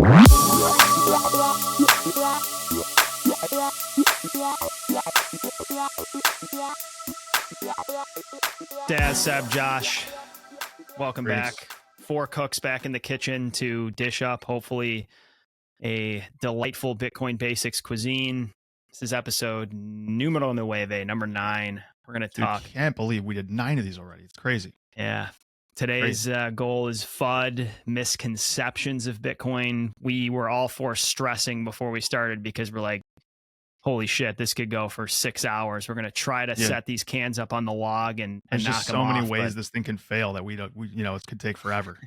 Daz, Seb, Josh, welcome Great. back. 4 cooks back in the kitchen to dish up, hopefully, a delightful Bitcoin Basics cuisine. This is episode numero 9, number 9. We're going to talk. I can't believe we did 9 of these already. It's crazy. Yeah. Today's goal is FUD, misconceptions of Bitcoin. We were all 4 stressing before we started because we're like, holy shit, this could go for 6 hours. We're going to try to set these cans up on the log and There's knock just them so many off, ways this thing can fail that it could take forever.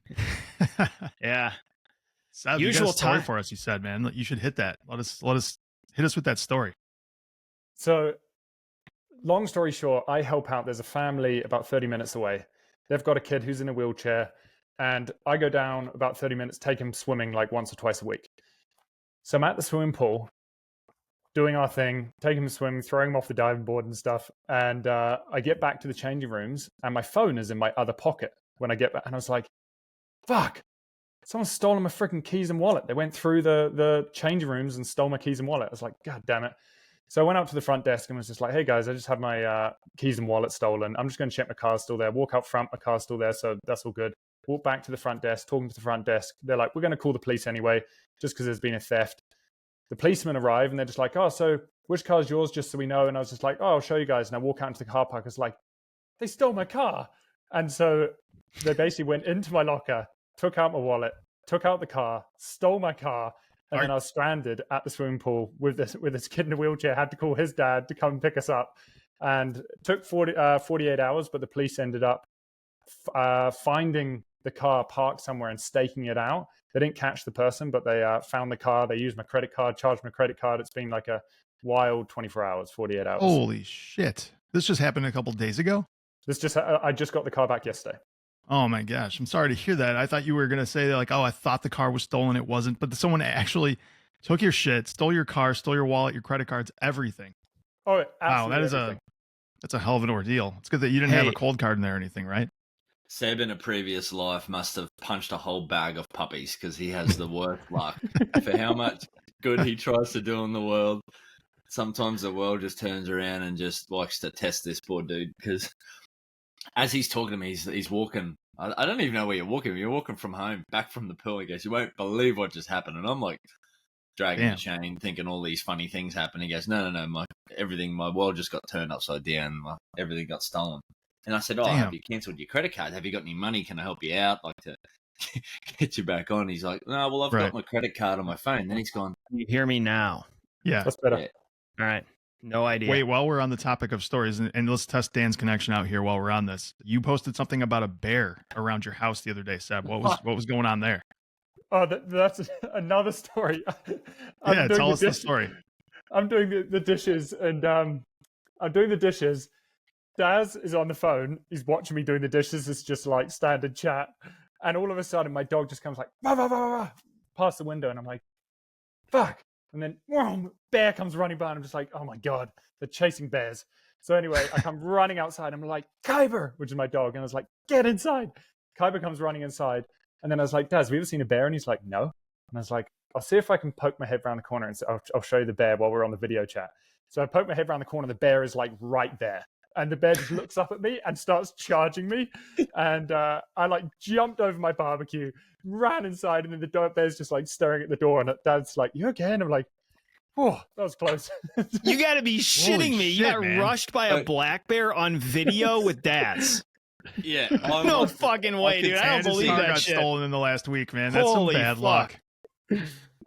Yeah. Seb, you got a story for us, you said, man. You should hit that. Let us hit us with that story. So, long story short, I help out. There's a family about 30 minutes away. They've got a kid who's in a wheelchair, and I go down about 30 minutes, take him swimming like once or twice a week. So I'm at the swimming pool, doing our thing, taking him swimming, throwing him off the diving board and stuff. And I get back to the changing rooms, and my phone is in my other pocket when I get back. And I was like, fuck, someone's stolen my freaking keys and wallet. They went through the changing rooms and stole my keys and wallet. I was like, God damn it. So I went up to the front desk and was just like, hey guys, I just had my keys and wallet stolen. I'm just going to check my car's still there. Walk out front, my car's still there. So that's all good. Walk back to the front desk, talking to the front desk. They're like, we're going to call the police anyway, just because there's been a theft. The policemen arrive and they're just like, oh, so which car's yours, just so we know? And I was just like, oh, I'll show you guys. And I walk out into the car park. I was like, they stole my car. And so they basically went into my locker, took out my wallet, took out the car, stole my car. And then I was stranded at the swimming pool with this kid in a wheelchair. Had to call his dad to come and pick us up. And took 48 hours, but the police ended up finding the car parked somewhere and staking it out. They didn't catch the person, but they found the car. They used my credit card, charged my credit card. It's been like a wild 24 hours, 48 hours. Holy shit. This just happened a couple of days ago? I just got the car back yesterday. Oh my gosh. I'm sorry to hear that. I thought you were going to say like, oh, I thought the car was stolen. It wasn't, but someone actually took your shit, stole your car, stole your wallet, your credit cards, everything. Oh, wow. That's a hell of an ordeal. It's good that you didn't have a cold card in there or anything, right? Seb in a previous life must have punched a whole bag of puppies because he has the worst luck for how much good he tries to do in the world. Sometimes the world just turns around and just likes to test this poor dude because as he's talking to me, he's walking. I don't even know where you're walking. You're walking from home, back from the pool. He goes, you won't believe what just happened. And I'm like dragging the chain, thinking all these funny things happen. He goes, no, my world just got turned upside down. Everything got stolen. And I said, have you cancelled your credit card? Have you got any money? Can I help you out? Like to get you back on? He's like, no, well, I've got my credit card on my phone. Then he's gone, you hear me now? Yeah. That's better. Yeah. All right. No idea. Wait, while we're on the topic of stories, and let's test Dan's connection out here while we're on this. You posted something about a bear around your house the other day, Seb. What was going on there? Oh, that's another story. Tell us the story. I'm doing the dishes, and I'm doing the dishes. Daz is on the phone. He's watching me doing the dishes. It's just like standard chat. And all of a sudden, my dog just comes like, bah, bah, bah, bah, past the window. And I'm like, fuck. And then, whoa, bear comes running by. And I'm just like, oh my God, they're chasing bears. So anyway, I come running outside. I'm like, Kyber, which is my dog. And I was like, get inside. Kyber comes running inside. And then I was like, Daz, have you ever seen a bear? And he's like, no. And I was like, I'll see if I can poke my head around the corner and I'll show you the bear while we're on the video chat. So I poke my head around the corner. The bear is like right there. And the bear just looks up at me and starts charging me. And I like jumped over my barbecue, ran inside, and then the bear's just like staring at the door. And Dad's like, you okay? And I'm like, oh, that was close. You got to be shitting me. You got rushed by a black bear on video with Daz. Yeah. No fucking way, dude. I don't believe that got shit. stolen in the last week, man. That's Holy some bad fuck. luck.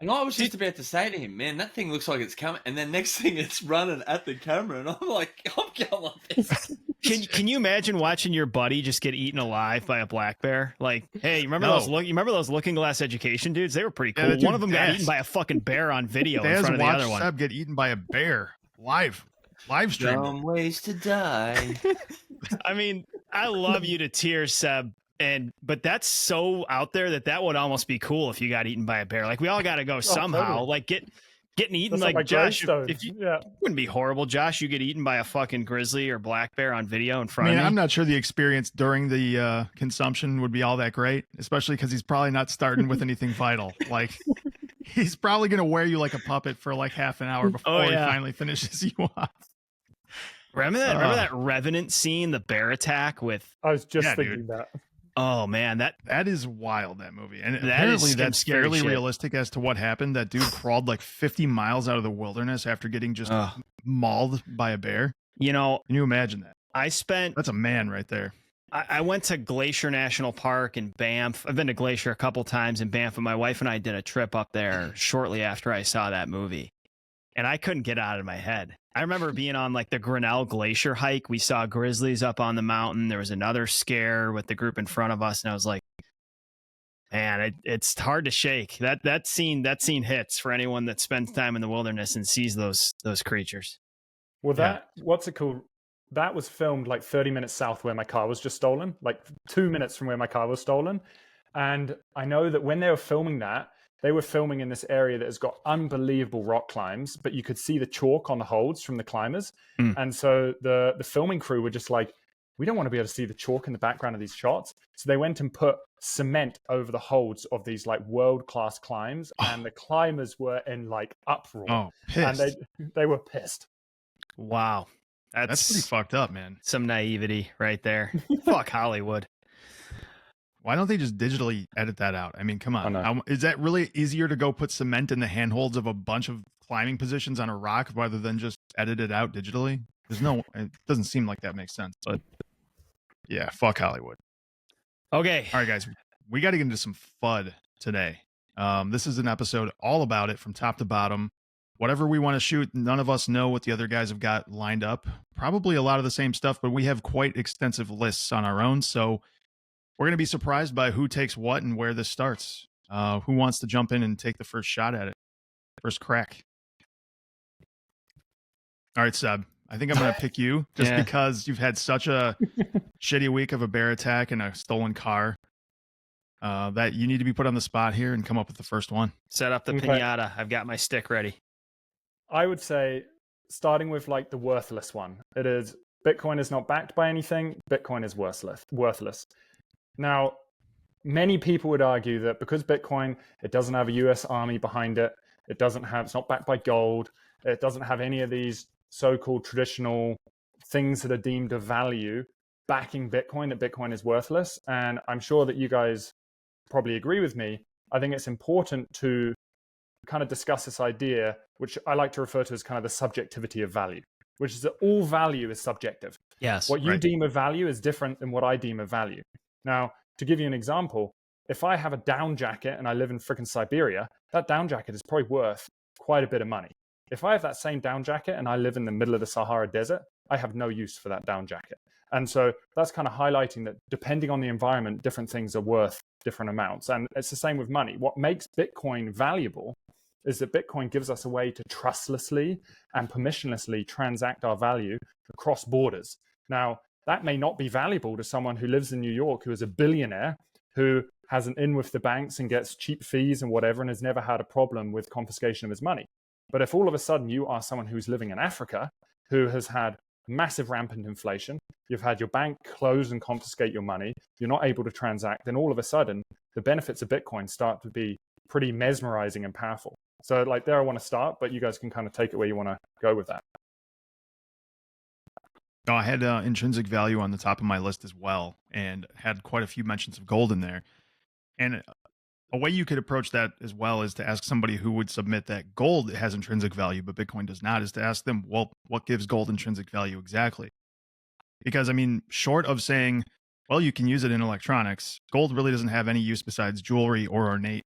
And I was just about to say to him, man, that thing looks like it's coming. And then next thing it's running at the camera. And I'm like, I'm going like this. Can you imagine watching your buddy just get eaten alive by a black bear? Like, hey, you remember those Looking Glass Education dudes? They were pretty cool. One of them got eaten by a fucking bear on video in front of the other one. Seb get eaten by a bear live stream. Dumb ways to die. I mean, I love you to tears, Seb. But that's so out there that would almost be cool if you got eaten by a bear. Like we all got to go somehow. Totally. Like getting eaten. That's like Josh, if you wouldn't be horrible, Josh. You get eaten by a fucking grizzly or black bear on video in front of me. I'm not sure the experience during the consumption would be all that great, especially because he's probably not starting with anything vital. Like He's probably going to wear you like a puppet for like half an hour before he finally finishes you off. Remember that Revenant scene, the bear attack with... I was just thinking that. Oh, man. That is wild, that movie. And that apparently is that's fairly realistic as to what happened. That dude crawled like 50 miles out of the wilderness after getting just mauled by a bear. You know... Can you imagine that? That's a man right there. I went to Glacier National Park in Banff. I've been to Glacier a couple times in Banff, and my wife and I did a trip up there shortly after I saw that movie. And I couldn't get out of my head. I remember being on like the Grinnell Glacier hike. We saw grizzlies up on the mountain. There was another scare with the group in front of us. And I was like, man, it's hard to shake. That scene hits for anyone that spends time in the wilderness and sees those creatures. Well, what's it called? That was filmed like 30 minutes south where my car was just stolen, like 2 minutes from where my car was stolen. And I know that when they were filming that, they were filming in this area that has got unbelievable rock climbs, but you could see the chalk on the holds from the climbers. And so the filming crew were just like, we don't want to be able to see the chalk in the background of these shots. So they went and put cement over the holds of these like world-class climbs. And the climbers were in like uproar. Pissed. And they were pissed. Wow. That's pretty fucked up, man. Some naivety right there. Fuck Hollywood. Why don't they just digitally edit that out? I mean, come on. Is that really easier to go put cement in the handholds of a bunch of climbing positions on a rock rather than just edit it out digitally? It doesn't seem like that makes sense. But yeah, fuck Hollywood. Okay. All right, guys. We got to get into some FUD today. This is an episode all about it from top to bottom. Whatever we want to shoot, none of us know what the other guys have got lined up. Probably a lot of the same stuff, but we have quite extensive lists on our own. So we're going to be surprised by who takes what and where this starts. Who wants to jump in and take the first shot at it? First crack. All right, Seb. I think I'm going to pick you just because you've had such a shitty week of a bear attack and a stolen car that you need to be put on the spot here and come up with the first one. Set up the piñata. I've got my stick ready. I would say, starting with like the worthless one, it is Bitcoin is not backed by anything. Bitcoin is worthless. Now, many people would argue that because Bitcoin, it doesn't have a US army behind it. It's not backed by gold. It doesn't have any of these so-called traditional things that are deemed of value backing Bitcoin, that Bitcoin is worthless. And I'm sure that you guys probably agree with me. I think it's important to kind of discuss this idea, which I like to refer to as kind of the subjectivity of value, which is that all value is subjective. Yes. What you deem a value is different than what I deem a value. Now, to give you an example, if I have a down jacket and I live in freaking Siberia, that down jacket is probably worth quite a bit of money. If I have that same down jacket and I live in the middle of the Sahara Desert, I have no use for that down jacket. And so that's kind of highlighting that depending on the environment, different things are worth different amounts. And it's the same with money. What makes Bitcoin valuable is that Bitcoin gives us a way to trustlessly and permissionlessly transact our value across borders. Now, that may not be valuable to someone who lives in New York, who is a billionaire, who has an in with the banks and gets cheap fees and whatever, and has never had a problem with confiscation of his money. But if all of a sudden you are someone who's living in Africa, who has had massive rampant inflation, you've had your bank close and confiscate your money, you're not able to transact, then all of a sudden the benefits of Bitcoin start to be pretty mesmerizing and powerful. So like there I want to start, but you guys can kind of take it where you want to go with that. No, I had intrinsic value on the top of my list as well, and had quite a few mentions of gold in there. And a way you could approach that as well is to ask somebody who would submit that gold has intrinsic value, but Bitcoin does not, is to ask them, well, what gives gold intrinsic value exactly? Because, I mean, short of saying, well, you can use it in electronics, gold really doesn't have any use besides jewelry or ornate,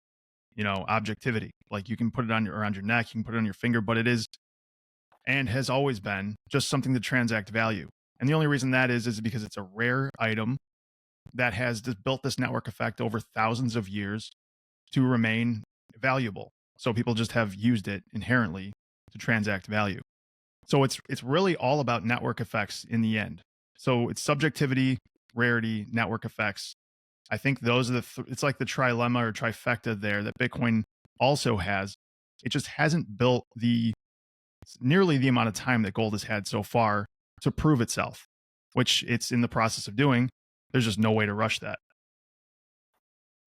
objectivity. Like you can put it on around your neck, you can put it on your finger, but it is and has always been just something to transact value. And the only reason that is because it's a rare item that has built this network effect over thousands of years to remain valuable. So people just have used it inherently to transact value. So it's really all about network effects in the end. So it's subjectivity, rarity, network effects. I think those are it's like the trilemma or trifecta there that Bitcoin also has. It just hasn't built nearly the amount of time that gold has had so far to prove itself, which it's in the process of doing. There's just no way to rush that.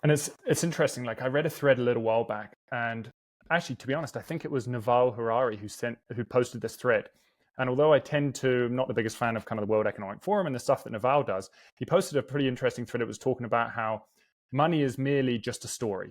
And it's interesting. Like I read a thread a little while back, and actually, to be honest, I think it was Naval Harari who posted this thread. And although I tend to not the biggest fan of kind of the World Economic Forum and the stuff that Naval does, he posted a pretty interesting thread that was talking about how money is merely just a story.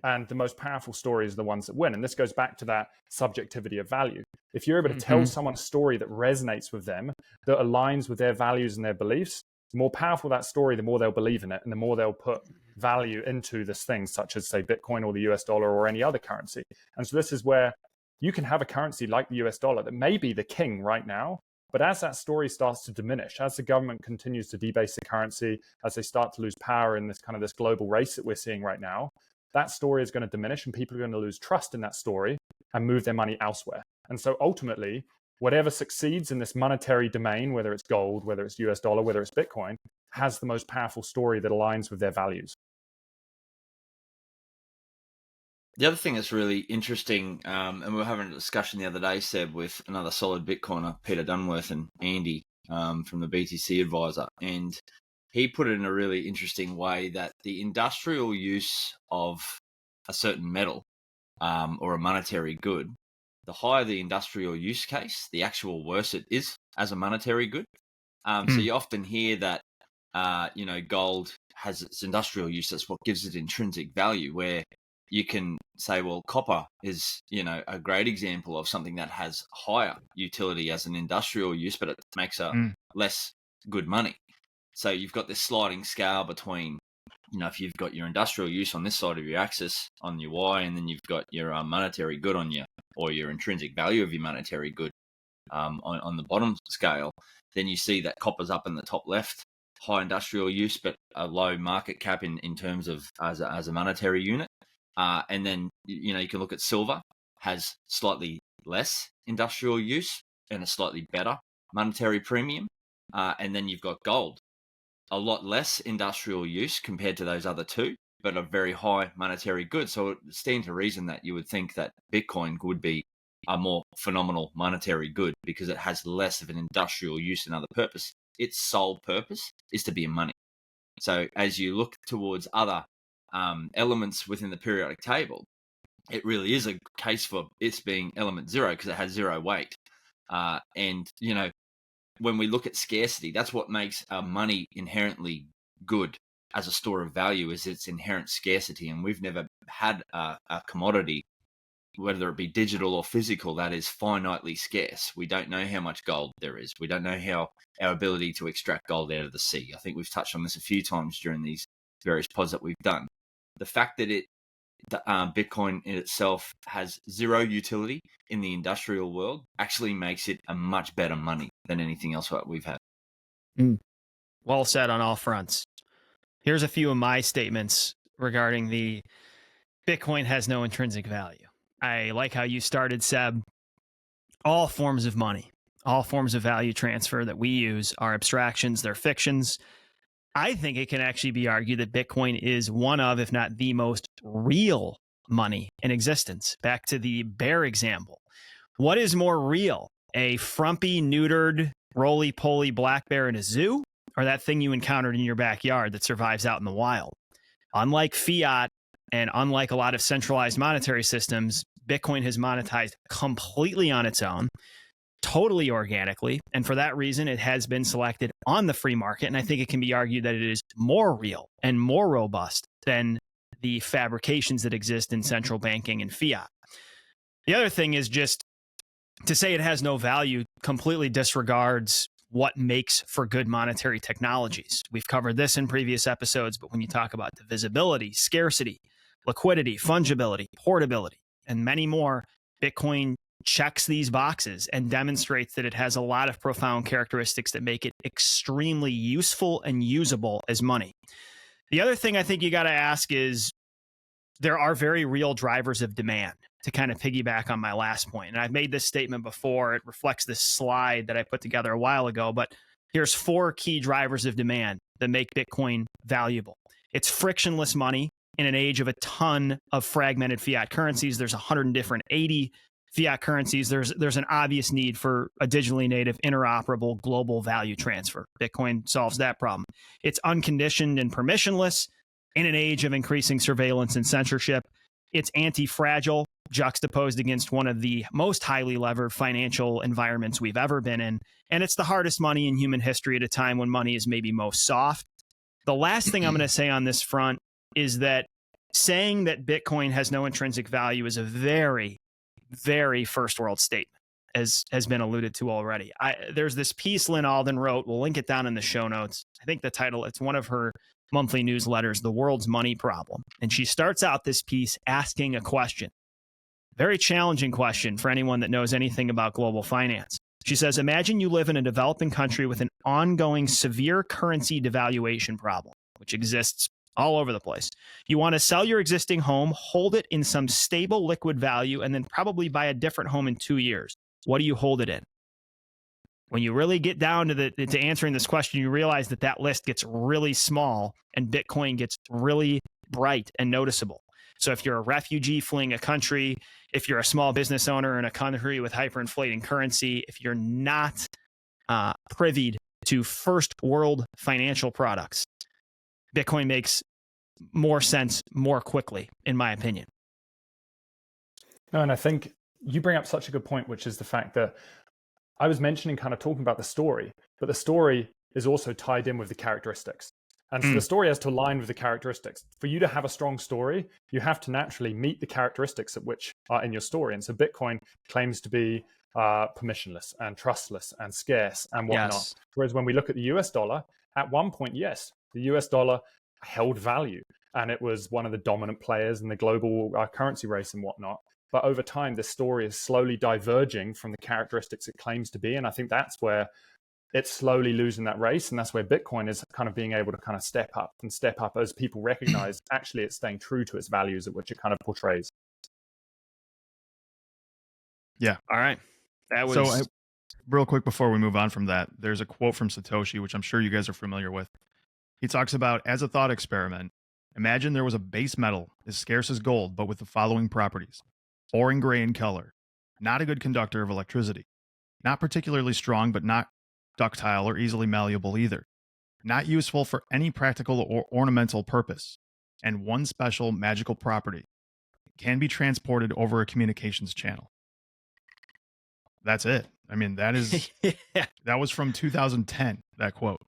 And the most powerful stories are the ones that win. And this goes back to that subjectivity of value. If you're able to tell someone a story that resonates with them, that aligns with their values and their beliefs, the more powerful that story, the more they'll believe in it, and the more they'll put value into this thing, such as, say, Bitcoin or the US dollar or any other currency. And so this is where you can have a currency like the US dollar that may be the king right now, but as that story starts to diminish, as the government continues to debase the currency, as they start to lose power in this kind of this global race that we're seeing right now, that story is going to diminish and people are going to lose trust in that story and move their money elsewhere. And so ultimately, whatever succeeds in this monetary domain, whether it's gold, whether it's US dollar, whether it's Bitcoin, has the most powerful story that aligns with their values. The other thing that's really interesting, and we were having a discussion the other day, Seb, with another solid Bitcoiner, Peter Dunworth and Andy from the BTC Advisor, and he put it in a really interesting way that the industrial use of a certain metal or a monetary good, the higher the industrial use case, the actual worse it is as a monetary good. So you often hear that, gold has its industrial use. That's what gives it intrinsic value, where you can say, well, copper is, a great example of something that has higher utility as an industrial use, but it makes a less good money. So you've got this sliding scale between, if you've got your industrial use on this side of your axis on your Y, and then you've got your monetary good on or your intrinsic value of your monetary good on the bottom scale, then you see that copper's up in the top left, high industrial use, but a low market cap in terms of as a monetary unit. And then, you can look at silver, has slightly less industrial use and a slightly better monetary premium. And then you've got gold, a lot less industrial use compared to those other two, but a very high monetary good. So it stands to reason that you would think that Bitcoin would be a more phenomenal monetary good because it has less of an industrial use and other purpose. Its sole purpose is to be a money. So as you look towards other elements within the periodic table, it really is a case for its being element zero because it has zero weight. And, when we look at scarcity, that's what makes money inherently good as a store of value, is its inherent scarcity. And we've never had a commodity, whether it be digital or physical, that is finitely scarce. We don't know how much gold there is. We don't know how our ability to extract gold out of the sea. I think we've touched on this a few times during these various pods that we've done. The fact that Bitcoin in itself has zero utility in the industrial world actually makes it a much better money than anything else that we've had. Well said on all fronts. Here's a few of my statements regarding the Bitcoin has no intrinsic value. I like how you started, Seb. All forms of money, all forms of value transfer that we use are abstractions, they're fictions. I think it can actually be argued that Bitcoin is one of, if not the most real money in existence. Back to the bear example. What is more real? A frumpy, neutered, roly-poly black bear in a zoo, or that thing you encountered in your backyard that survives out in the wild? Unlike fiat and unlike a lot of centralized monetary systems, Bitcoin has monetized completely on its own, totally organically, and for that reason, it has been selected on the free market, and I think it can be argued that it is more real and more robust than the fabrications that exist in central banking and fiat. The other thing is just to say it has no value completely disregards what makes for good monetary technologies. We've covered this in previous episodes, but when you talk about divisibility, scarcity, liquidity, fungibility, portability, and many more, Bitcoin checks these boxes and demonstrates that it has a lot of profound characteristics that make it extremely useful and usable as money. The other thing I think you got to ask is, there are very real drivers of demand, to kind of piggyback on my last point. And I've made this statement before. It reflects this slide that I put together a while ago, but here's 4 key drivers of demand that make Bitcoin valuable. It's frictionless money in an age of a ton of fragmented fiat currencies. There's 180 fiat currencies. There's an obvious need for a digitally native, interoperable global value transfer. Bitcoin solves that problem. It's unconditioned and permissionless in an age of increasing surveillance and censorship. It's anti-fragile. juxtaposed against one of the most highly levered financial environments we've ever been in. And it's the hardest money in human history at a time when money is maybe most soft. The last thing I'm going to say on this front is that saying that Bitcoin has no intrinsic value is a very, very first world statement, as has been alluded to already. There's this piece Lynn Alden wrote. We'll link it down in the show notes. I think the title, it's one of her monthly newsletters, The World's Money Problem. And she starts out this piece asking a question, very challenging question for anyone that knows anything about global finance. She says, imagine you live in a developing country with an ongoing severe currency devaluation problem, which exists all over the place. You want to sell your existing home, hold it in some stable liquid value, and then probably buy a different home in 2 years. What do you hold it in? When you really get down to answering this question, you realize that list gets really small and Bitcoin gets really bright and noticeable. So if you're a refugee fleeing a country, if you're a small business owner in a country with hyperinflating currency, if you're not privy to first world financial products, Bitcoin makes more sense more quickly, in my opinion. No, and I think you bring up such a good point, which is the fact that I was mentioning, kind of talking about the story, but the story is also tied in with the characteristics. And so the story has to align with the characteristics. For you to have a strong story, you have to naturally meet the characteristics of which are in your story. And so Bitcoin claims to be permissionless and trustless and scarce and whatnot. Yes. Whereas when we look at the US dollar, at one point, yes, the US dollar held value and it was one of the dominant players in the global currency race and whatnot. But over time, this story is slowly diverging from the characteristics it claims to be. And I think that's where it's slowly losing that race. And that's where Bitcoin is kind of being able to kind of step up as people recognize actually it's staying true to its values at which it kind of portrays. Yeah. All right. That was... So real quick before we move on from that, there's a quote from Satoshi, which I'm sure you guys are familiar with. He talks about, as a thought experiment, imagine there was a base metal as scarce as gold, but with the following properties. Boring gray in color, not a good conductor of electricity, not particularly strong, but not ductile or easily malleable either, not useful for any practical or ornamental purpose, and one special magical property, it can be transported over a communications channel. That's it. I mean, that is that was from 2010, that quote.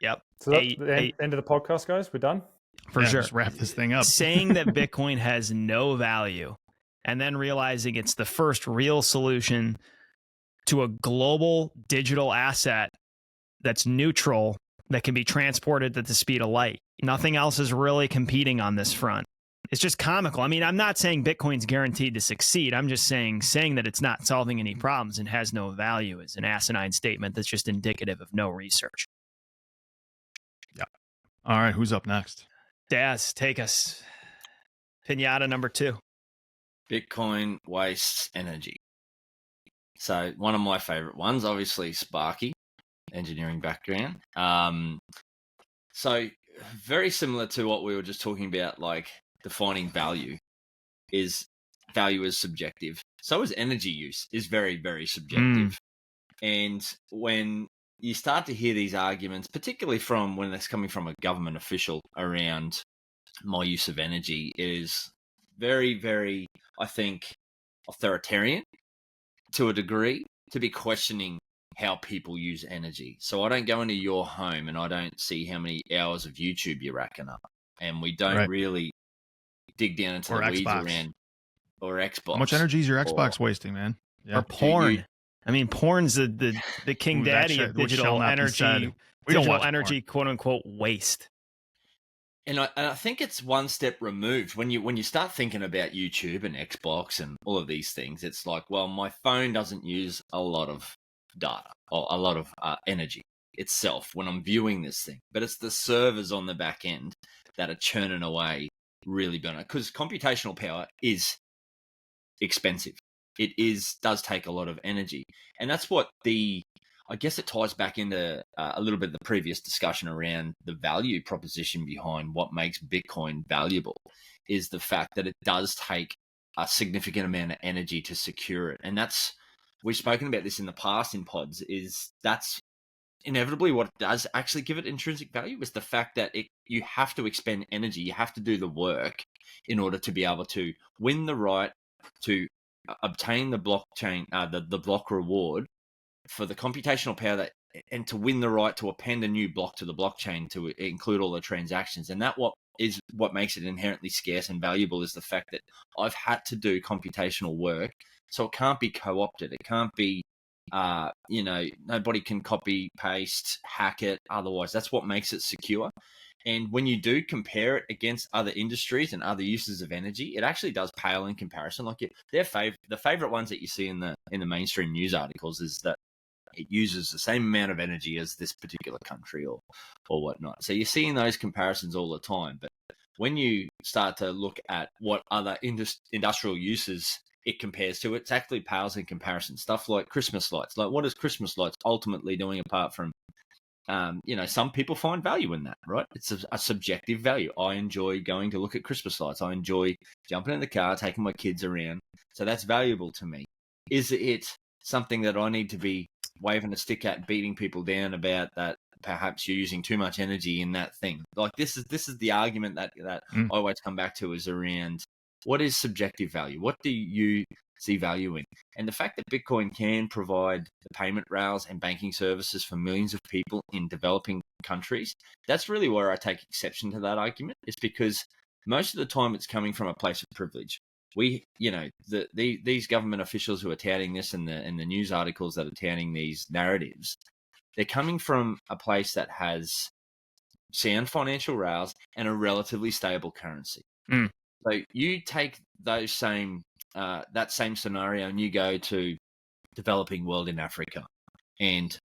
Yep. So that's the end of the podcast, guys. We're done? For sure. Just wrap this thing up. Saying that Bitcoin has no value and then realizing it's the first real solution to a global digital asset that's neutral, that can be transported at the speed of light. Nothing else is really competing on this front. It's just comical. I mean, I'm not saying Bitcoin's guaranteed to succeed. I'm just saying that it's not solving any problems and has no value is an asinine statement that's just indicative of no research. Yeah. All right, who's up next? Daz, take us. Pinata number 2. Bitcoin wastes energy. So one of my favorite ones, obviously Sparky, engineering background. So very similar to what we were just talking about, like defining value is subjective. So is energy use is very, very subjective. And when you start to hear these arguments, particularly from when it's coming from a government official around my use of energy, it is very, very, I think, authoritarian to a degree, to be questioning how people use energy. So I don't go into your home and I don't see how many hours of YouTube you're racking up. And we don't really dig down into the weeds around, or Xbox. How much energy is your Xbox wasting, man? Yeah. Or porn. I mean, porn's the king daddy of digital energy. We don't want energy, quote unquote, waste. And I think it's one step removed when you start thinking about YouTube and Xbox and all of these things. It's like, well, my phone doesn't use a lot of data or a lot of energy itself when I'm viewing this thing, but it's the servers on the back end that are churning away really burning, because computational power is expensive. It does take a lot of energy, and that's what I guess it ties back into a little bit of the previous discussion around the value proposition behind what makes Bitcoin valuable, is the fact that it does take a significant amount of energy to secure it. And we've spoken about this in the past in pods, that's inevitably what does actually give it intrinsic value, is the fact that you have to expend energy, you have to do the work in order to be able to win the right to obtain the blockchain, the block reward for the computational power that, and to win the right to append a new block to the blockchain to include all the transactions. And what makes it inherently scarce and valuable is the fact that I've had to do computational work, so it can't be co-opted. It can't be, nobody can copy, paste, hack it. Otherwise, that's what makes it secure. And when you do compare it against other industries and other uses of energy, it actually does pale in comparison. Like the favorite ones that you see in the mainstream news articles is that it uses the same amount of energy as this particular country or whatnot. So you're seeing those comparisons all the time. But when you start to look at what other industrial uses it compares to, it actually pales in comparison. Stuff like Christmas lights. Like, what is Christmas lights ultimately doing apart from, some people find value in that, right? It's a subjective value. I enjoy going to look at Christmas lights. I enjoy jumping in the car, taking my kids around. So that's valuable to me. Is it something that I need to be waving a stick at, beating people down about that perhaps you're using too much energy in that thing? Like, this is the argument that I always come back to, is around what is subjective value? What do you see value in? And the fact that Bitcoin can provide the payment rails and banking services for millions of people in developing countries, that's really where I take exception to that argument. It's because most of the time it's coming from a place of privilege. These government officials who are touting this and the news articles that are touting these narratives, they're coming from a place that has sound financial rails and a relatively stable currency. So you take those that same scenario and you go to developing world in Africa, and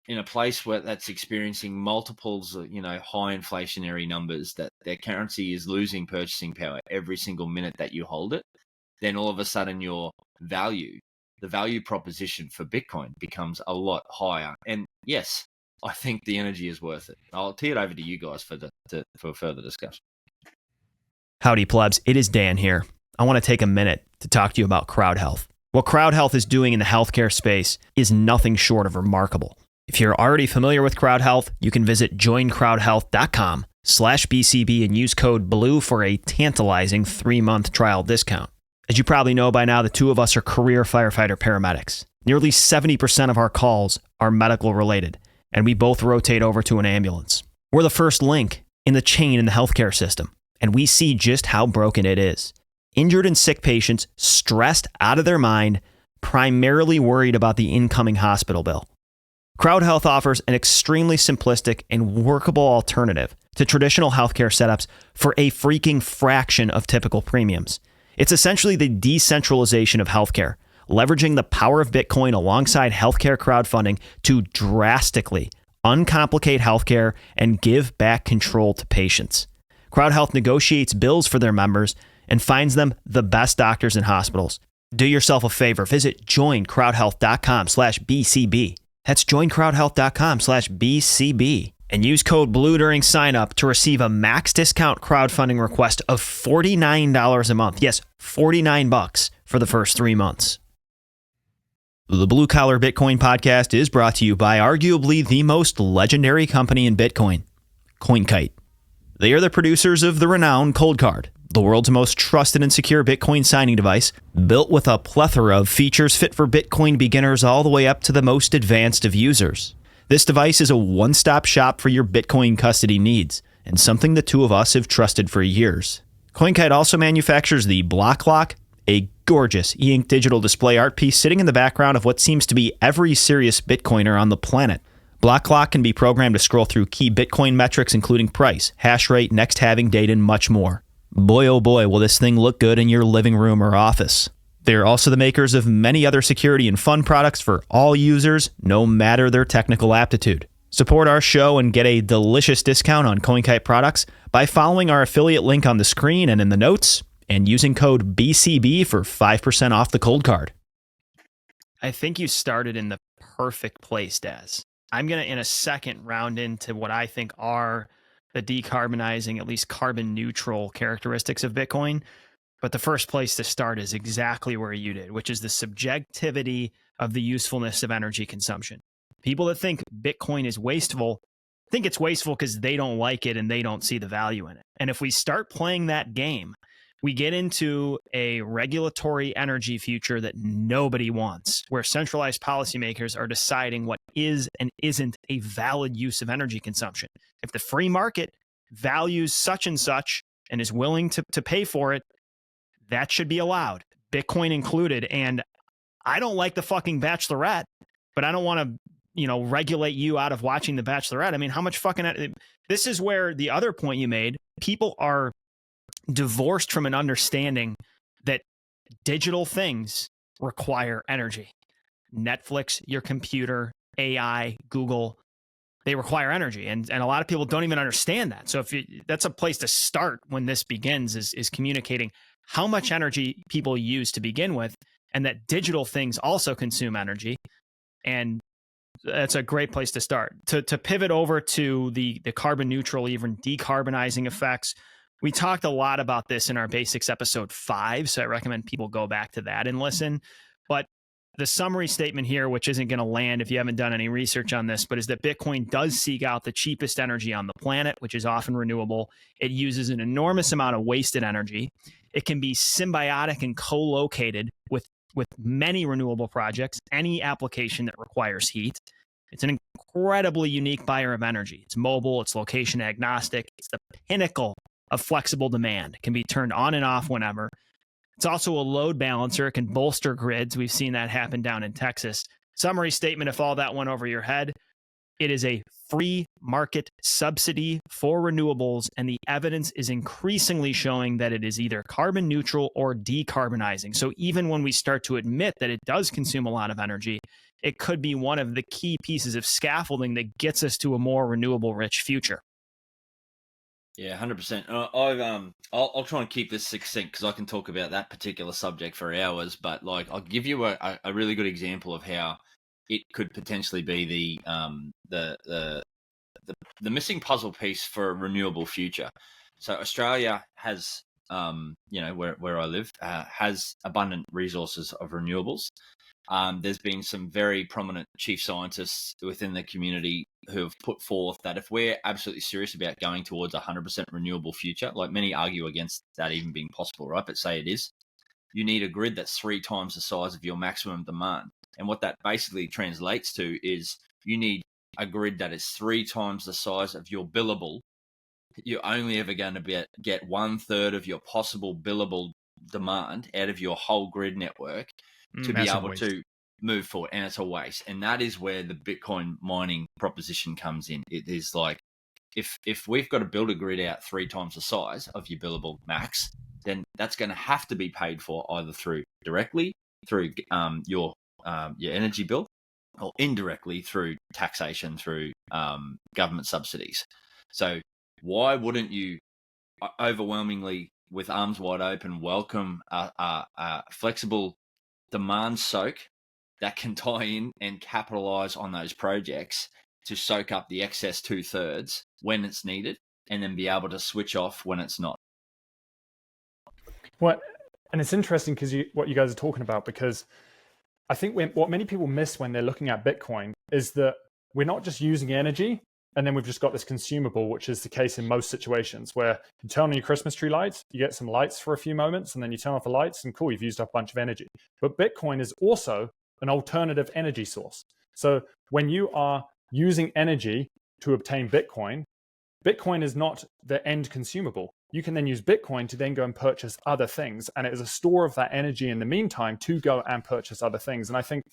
in a place where that's experiencing multiples of, high inflationary numbers, that their currency is losing purchasing power every single minute that you hold it, then all of a sudden the value proposition for Bitcoin becomes a lot higher. And yes, I think the energy is worth it. I'll tee it over to you guys for further discussion. Howdy plebs, it is Dan here. I want to take a minute to talk to you about Crowd Health. What Crowd Health is doing in the healthcare space is nothing short of remarkable. If you're already familiar with Crowd Health, you can visit joincrowdhealth.com/BCB and use code BLUE for a tantalizing 3-month trial discount. As you probably know by now, the two of us are career firefighter paramedics. Nearly 70% of our calls are medical related, and we both rotate over to an ambulance. We're the first link in the chain in the healthcare system, and we see just how broken it is. Injured and sick patients stressed out of their mind, primarily worried about the incoming hospital bill. Crowd Health offers an extremely simplistic and workable alternative to traditional healthcare setups for a freaking fraction of typical premiums. It's essentially the decentralization of healthcare, leveraging the power of Bitcoin alongside healthcare crowdfunding to drastically uncomplicate healthcare and give back control to patients. Crowd Health negotiates bills for their members and finds them the best doctors and hospitals. Do yourself a favor. Visit joincrowdhealth.com/BCB. That's joincrowdhealth.com/BCB. And use code BLUE during sign up to receive a max discount crowdfunding request of $49 a month. Yes, $49 for the first 3 months. The Blue Collar Bitcoin podcast is brought to you by arguably the most legendary company in Bitcoin, CoinKite. They are the producers of the renowned Cold Card, the world's most trusted and secure Bitcoin signing device, built with a plethora of features fit for Bitcoin beginners all the way up to the most advanced of users. This device is a one-stop shop for your Bitcoin custody needs, and something the two of us have trusted for years. CoinKite also manufactures the Block Lock, a gorgeous e-ink digital display art piece sitting in the background of what seems to be every serious Bitcoiner on the planet. Block Lock can be programmed to scroll through key Bitcoin metrics, including price, hash rate, next halving date, and much more. Boy, oh boy, will this thing look good in your living room or office. They are also the makers of many other security and fun products for all users, no matter their technical aptitude. Support our show and get a delicious discount on CoinKite products by following our affiliate link on the screen and in the notes, and using code BCB for 5% off the Cold Card. I think you started in the perfect place, Daz. I'm going to, in a second, round into what I think are the decarbonizing, at least carbon neutral characteristics of Bitcoin. But the first place to start is exactly where you did, which is the subjectivity of the usefulness of energy consumption. People that think Bitcoin is wasteful think it's wasteful because they don't like it and they don't see the value in it. And if we start playing that game, we get into a regulatory energy future that nobody wants, where centralized policymakers are deciding what is and isn't a valid use of energy consumption. If the free market values such and such and is willing to pay for it, that should be allowed, Bitcoin included. And I don't like the fucking Bachelorette, but I don't want to, regulate you out of watching the Bachelorette. I mean, how much fucking, this is where the other point you made, people are divorced from an understanding that digital things require energy. Netflix, your computer, AI, Google, they require energy. And a lot of people don't even understand that. So that's a place to start when this begins, is communicating how much energy people use to begin with, and that digital things also consume energy. And that's a great place to start. To pivot over to the carbon neutral, even decarbonizing effects, we talked a lot about this in our basics episode 5. So I recommend people go back to that and listen. But the summary statement here, which isn't going to land if you haven't done any research on this, but is that Bitcoin does seek out the cheapest energy on the planet, which is often renewable. It uses an enormous amount of wasted energy. It can be symbiotic and co-located with many renewable projects, any application that requires heat. It's an incredibly unique buyer of energy. It's mobile, it's location agnostic, it's the pinnacle of flexible demand. It can be turned on and off whenever. It's also a load balancer. It can bolster grids. We've seen that happen down in Texas. Summary statement, if all that went over your head, it is a free market subsidy for renewables, and the evidence is increasingly showing that it is either carbon neutral or decarbonizing. So even when we start to admit that it does consume a lot of energy, it could be one of the key pieces of scaffolding that gets us to a more renewable-rich future. Yeah, 100%. I'll try and keep this succinct because I can talk about that particular subject for hours. But I'll give you a really good example of how it could potentially be the missing puzzle piece for a renewable future. So Australia has, where I live, has abundant resources of renewables. There's been some very prominent chief scientists within the community who have put forth that if we're absolutely serious about going towards a 100% renewable future, like many argue against that even being possible, right? But say it is, you need a grid that's 3 times the size of your maximum demand. And what that basically translates to is you need a grid that is 3 times the size of your billable. You're only ever going to get 1/3 of your possible billable demand out of your whole grid network to be able to move forward. And it's a waste. And that is where the Bitcoin mining proposition comes in. It is like, if we've got to build a grid out 3 times the size of your billable max, then that's going to have to be paid for either directly through your energy bill, or indirectly through taxation, through government subsidies. So why wouldn't you overwhelmingly, with arms wide open, welcome a flexible demand soak that can tie in and capitalize on those projects to soak up the excess 2/3 when it's needed, and then be able to switch off when it's not? Well, and it's interesting because what you guys are talking about, because I think what many people miss when they're looking at Bitcoin is that we're not just using energy and then we've just got this consumable, which is the case in most situations where you turn on your Christmas tree lights, you get some lights for a few moments, and then you turn off the lights and cool, you've used up a bunch of energy. But Bitcoin is also an alternative energy source. So when you are using energy to obtain Bitcoin, Bitcoin is not the end consumable. You can then use Bitcoin to then go and purchase other things. And it is a store of that energy in the meantime to go and purchase other things. And I think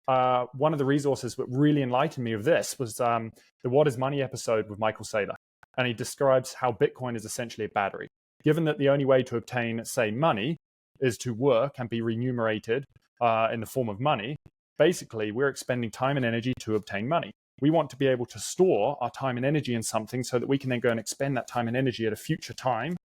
one of the resources that really enlightened me of this was the What is Money episode with Michael Saylor. And he describes how Bitcoin is essentially a battery. Given that the only way to obtain, say, money is to work and be remunerated in the form of money, basically we're expending time and energy to obtain money. We want to be able to store our time and energy in something so that we can then go and expend that time and energy at a future time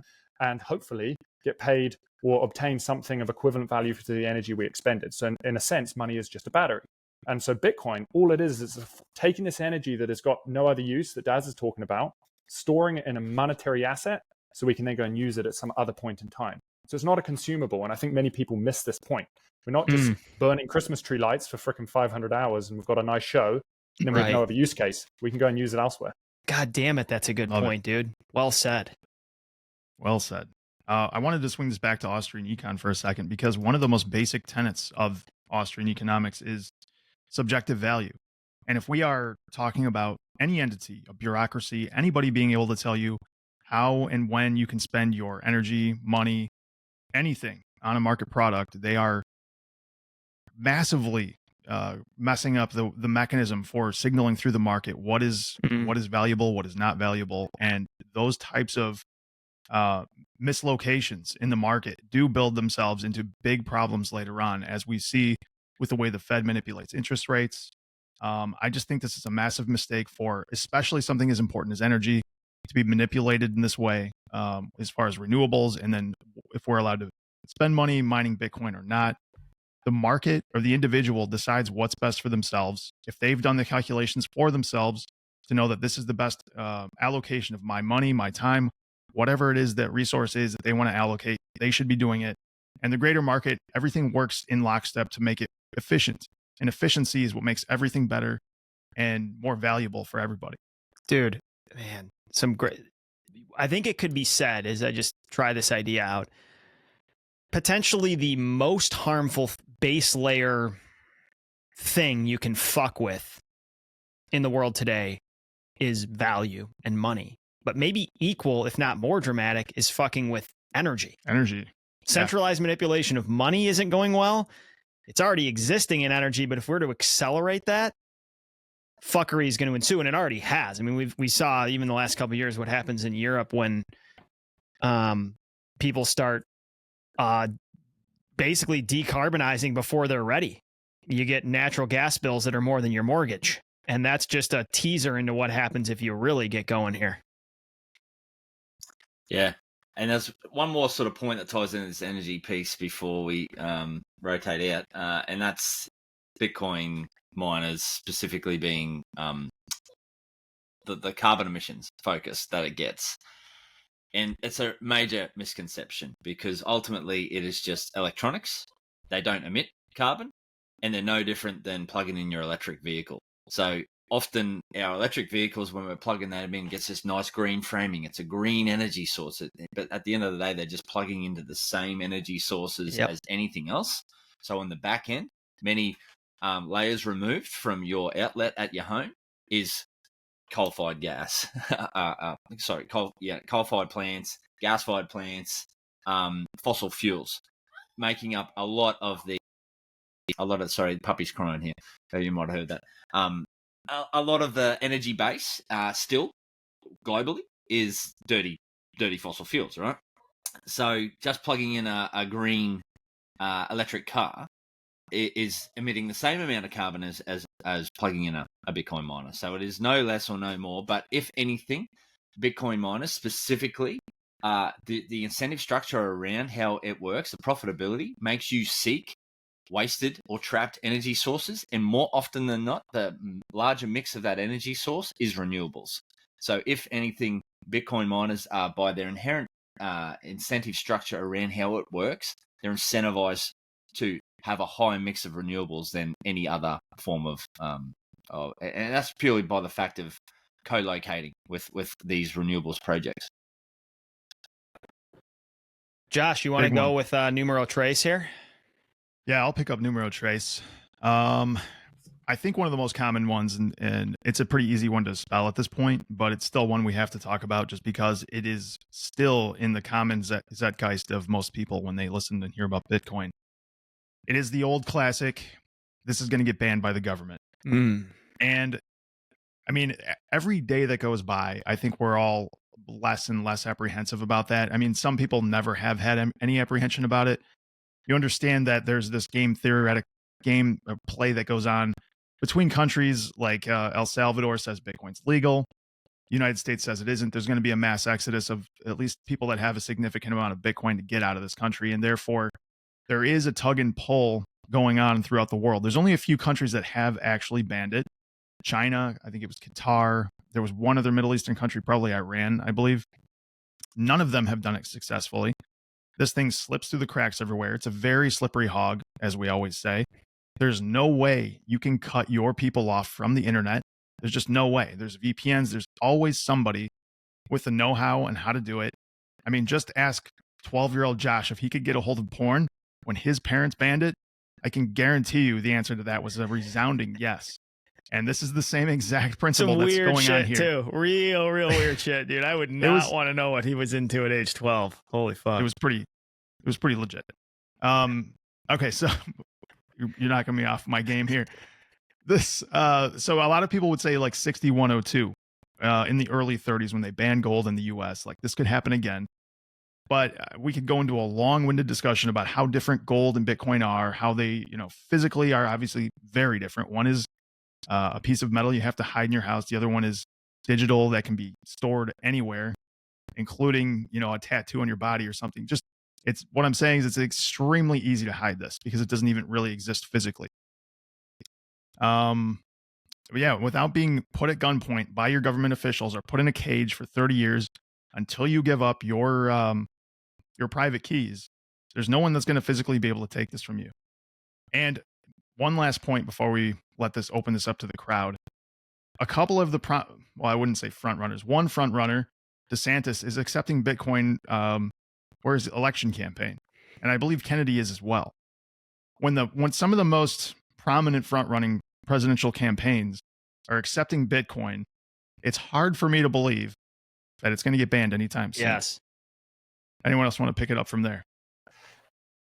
and hopefully get paid or obtain something of equivalent value to the energy we expended. So in a sense, money is just a battery. And so Bitcoin, all it is taking this energy that has got no other use that Daz is talking about, storing it in a monetary asset so we can then go and use it at some other point in time. So it's not a consumable. And I think many people miss this point. We're not just burning Christmas tree lights for frickin' 500 hours and we've got a nice show. And then we have no other use case. We can go and use it elsewhere. God damn it. That's a good point, dude. Well said. Well said. I wanted to swing this back to Austrian econ for a second, because one of the most basic tenets of Austrian economics is subjective value. And if we are talking about any entity, a bureaucracy, anybody being able to tell you how and when you can spend your energy, money, anything on a market product, they are massively messing up the mechanism for signaling through the market what is valuable, what is not valuable. And those types of mislocations in the market do build themselves into big problems later on, as we see with the way the Fed manipulates interest rates. I just think this is a massive mistake for especially something as important as energy to be manipulated in this way, as far as renewables. And then if we're allowed to spend money mining Bitcoin or not, the market or the individual decides what's best for themselves. If they've done the calculations for themselves to know that this is the best allocation of my money, my time, whatever it is that resource is that they want to allocate, they should be doing it. And the greater market, everything works in lockstep to make it efficient. And efficiency is what makes everything better and more valuable for everybody. Dude, man, some great. I think it could be said, as I just try this idea out, potentially the most harmful base layer thing you can fuck with in the world today is value and money. But maybe equal, if not more dramatic, is fucking with energy. Centralized manipulation of money isn't going well. It's already existing in energy, but if we're to accelerate that, fuckery is going to ensue, and it already has. I mean, we saw even the last couple of years what happens in Europe when people start basically decarbonizing before they're ready. You get natural gas bills that are more than your mortgage, and that's just a teaser into what happens if you really get going here. Yeah. And there's one more sort of point that ties into this energy piece before we rotate out, and that's Bitcoin miners specifically being the carbon emissions focus that it gets. And it's a major misconception, because ultimately it is just electronics. They don't emit carbon, and they're no different than plugging in your electric vehicle. So often our electric vehicles, when we're plugging them in, gets this nice green framing. It's a green energy source. But at the end of the day, they're just plugging into the same energy sources as anything else. So on the back end, many layers removed from your outlet at your home is coal-fired gas. Coal-fired plants, gas-fired plants, fossil fuels, making up a lot of the puppy's crying here. So you might have heard that. A lot of the energy base still globally is dirty fossil fuels, right? So just plugging in a green electric car is emitting the same amount of carbon as plugging in a Bitcoin miner. So it is no less or no more. But if anything, Bitcoin miners specifically, the incentive structure around how it works, the profitability, makes you seek wasted or trapped energy sources, and more often than not, the larger mix of that energy source is renewables. So if anything, Bitcoin miners are, by their inherent incentive structure around how it works, they're incentivized to have a higher mix of renewables than any other form of and that's purely by the fact of co-locating with these renewables projects. Josh, you want to go with numero trace here? Yeah, I'll pick up numero trace. I think one of the most common ones, and it's a pretty easy one to spell at this point, but it's still one we have to talk about just because it is still in the common zeitgeist of most people when they listen and hear about Bitcoin. It is the old classic, this is going to get banned by the government. And I mean, every day that goes by, I think we're all less and less apprehensive about that. I mean, some people never have had any apprehension about it. You understand that there's this theoretic game play that goes on between countries, like El Salvador says Bitcoin's legal. United States says it isn't. There's going to be a mass exodus of at least people that have a significant amount of Bitcoin to get out of this country. And therefore, there is a tug and pull going on throughout the world. There's only a few countries that have actually banned it. China, I think it was Qatar. There was one other Middle Eastern country, probably Iran, I believe. None of them have done it successfully. This thing slips through the cracks everywhere. It's a very slippery hog, as we always say. There's no way you can cut your people off from the internet. There's just no way. There's VPNs. There's always somebody with the know-how and how to do it. I mean, just ask 12-year-old Josh, if he could get a hold of porn when his parents banned it, I can guarantee you the answer to that was a resounding yes. And this is the same exact principle that's going on here. Too. Real weird shit, dude. I would not want to know what he was into at age 12. Holy fuck. It was pretty legit. Okay, so you're knocking me off my game here. So a lot of people would say like 6102 in the early 30s when they banned gold in the US. Like this could happen again. But we could go into a long-winded discussion about how different gold and Bitcoin are, how they, physically are obviously very different. One is a piece of metal you have to hide in your house. The other one is digital that can be stored anywhere, including, a tattoo on your body or something. What I'm saying is it's extremely easy to hide this because it doesn't even really exist physically. But yeah, without being put at gunpoint by your government officials or put in a cage for 30 years until you give up your private keys, there's no one that's going to physically be able to take this from you. And one last point before we open this up to the crowd. A couple of I wouldn't say front runners. One front runner, DeSantis, is accepting Bitcoin for his election campaign. And I believe Kennedy is as well. When some of the most prominent front running presidential campaigns are accepting Bitcoin, it's hard for me to believe that it's going to get banned anytime soon. Yes. Anyone else want to pick it up from there?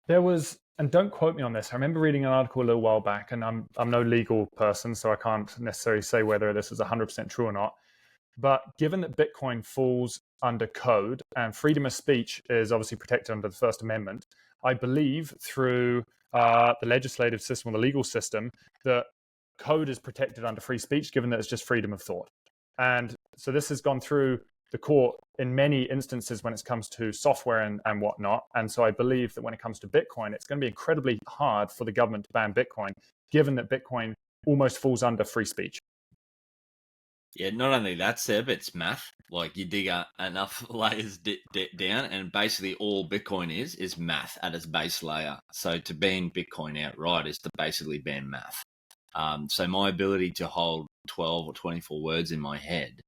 There was, and don't quote me on this, I remember reading an article a little while back, and I'm no legal person, so I can't necessarily say whether this is 100% true or not. But given that Bitcoin falls under code and freedom of speech is obviously protected under the First Amendment, I believe through the legislative system or the legal system that code is protected under free speech, given that it's just freedom of thought. And so this has gone through the court in many instances when it comes to software and whatnot. And so I believe that when it comes to Bitcoin, it's going to be incredibly hard for the government to ban Bitcoin, given that Bitcoin almost falls under free speech. Yeah, not only that, Seb, it's math. Like you dig enough layers down, and basically all Bitcoin is math at its base layer. So to ban Bitcoin outright is to basically ban math. So my ability to hold 12 or 24 words in my head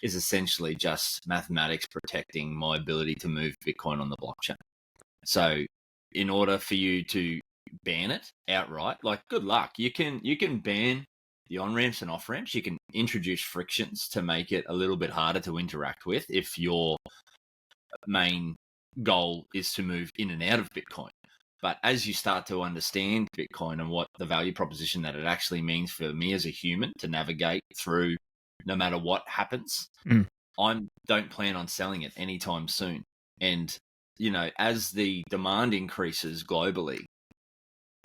is essentially just mathematics protecting my ability to move Bitcoin on the blockchain. So in order for you to ban it outright, like good luck. You can ban the on-ramps and off-ramps. You can introduce frictions to make it a little bit harder to interact with if your main goal is to move in and out of Bitcoin. But as you start to understand Bitcoin and what the value proposition that it actually means for me as a human to navigate through no matter what happens, I don't plan on selling it anytime soon. And, as the demand increases globally,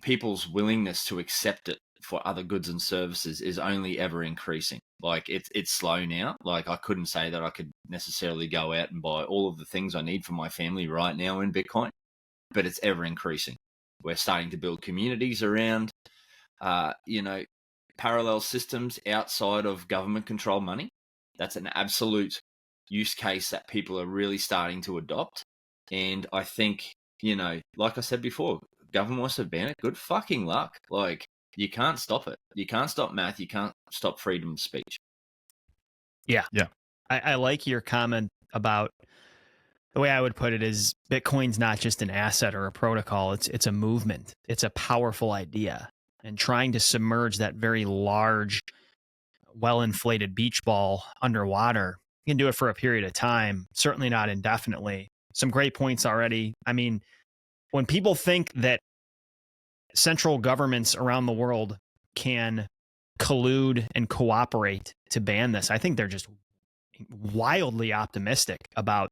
people's willingness to accept it for other goods and services is only ever increasing. Like it's slow now. Like I couldn't say that I could necessarily go out and buy all of the things I need for my family right now in Bitcoin, but it's ever increasing. We're starting to build communities around, parallel systems outside of government controlled money. That's an absolute use case that people are really starting to adopt. And I think, like I said before, government wants to ban it. Good fucking luck. Like you can't stop it. You can't stop math. You can't stop freedom of speech. Yeah. I like your comment about the way I would put it is Bitcoin's not just an asset or a protocol. It's a movement. It's a powerful idea. And trying to submerge that very large, well-inflated beach ball underwater, you can do it for a period of time, certainly not indefinitely. Some great points already. I mean, when people think that central governments around the world can collude and cooperate to ban this, I think they're just wildly optimistic about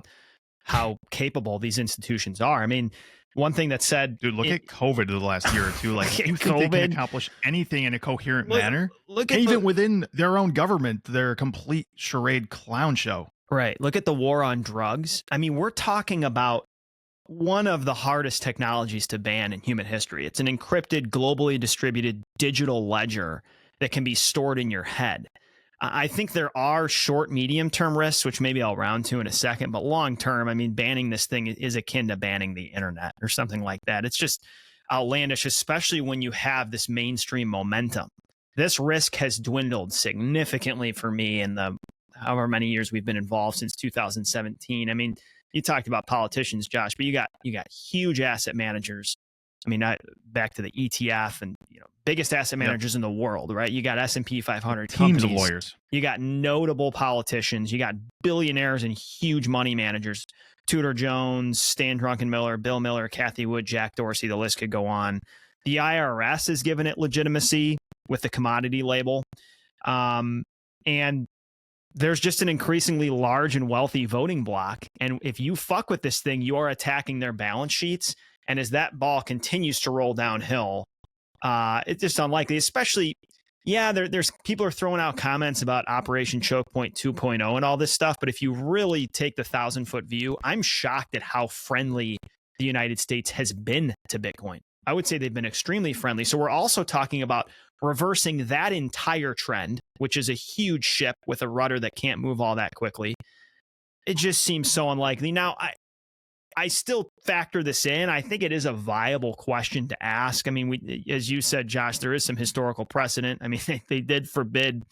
how capable these institutions are. I mean, one thing that said, dude, look at COVID the last year or two. Like, you think they can accomplish anything in a coherent manner? Look at even within their own government, they're a complete charade clown show. Right. Look at the war on drugs. I mean, we're talking about one of the hardest technologies to ban in human history. It's an encrypted, globally distributed digital ledger that can be stored in your head. I think there are short, medium-term risks, which maybe I'll round to in a second, but long-term, I mean, banning this thing is akin to banning the internet or something like that. It's just outlandish, especially when you have this mainstream momentum. This risk has dwindled significantly for me in the however many years we've been involved since 2017. I mean, you talked about politicians, Josh, but you got huge asset managers. I mean, back to the ETF and biggest asset managers in the world, right? You got S&P 500 teams companies. of lawyers. You got notable politicians. You got billionaires and huge money managers. Tudor Jones, Stan Druckenmiller, Bill Miller, Kathy Wood, Jack Dorsey. The list could go on. The IRS has given it legitimacy with the commodity label, and there's just an increasingly large and wealthy voting bloc. And if you fuck with this thing, you are attacking their balance sheets. And as that ball continues to roll downhill, it's just unlikely, especially, there's people are throwing out comments about Operation Choke Point 2.0 and all this stuff. But if you really take the 1,000-foot view, I'm shocked at how friendly the United States has been to Bitcoin. I would say they've been extremely friendly. So we're also talking about reversing that entire trend, which is a huge ship with a rudder that can't move all that quickly. It just seems so unlikely. Now, I still factor this in. I think it is a viable question to ask. I mean, as you said, Josh, there is some historical precedent. I mean, they did forbid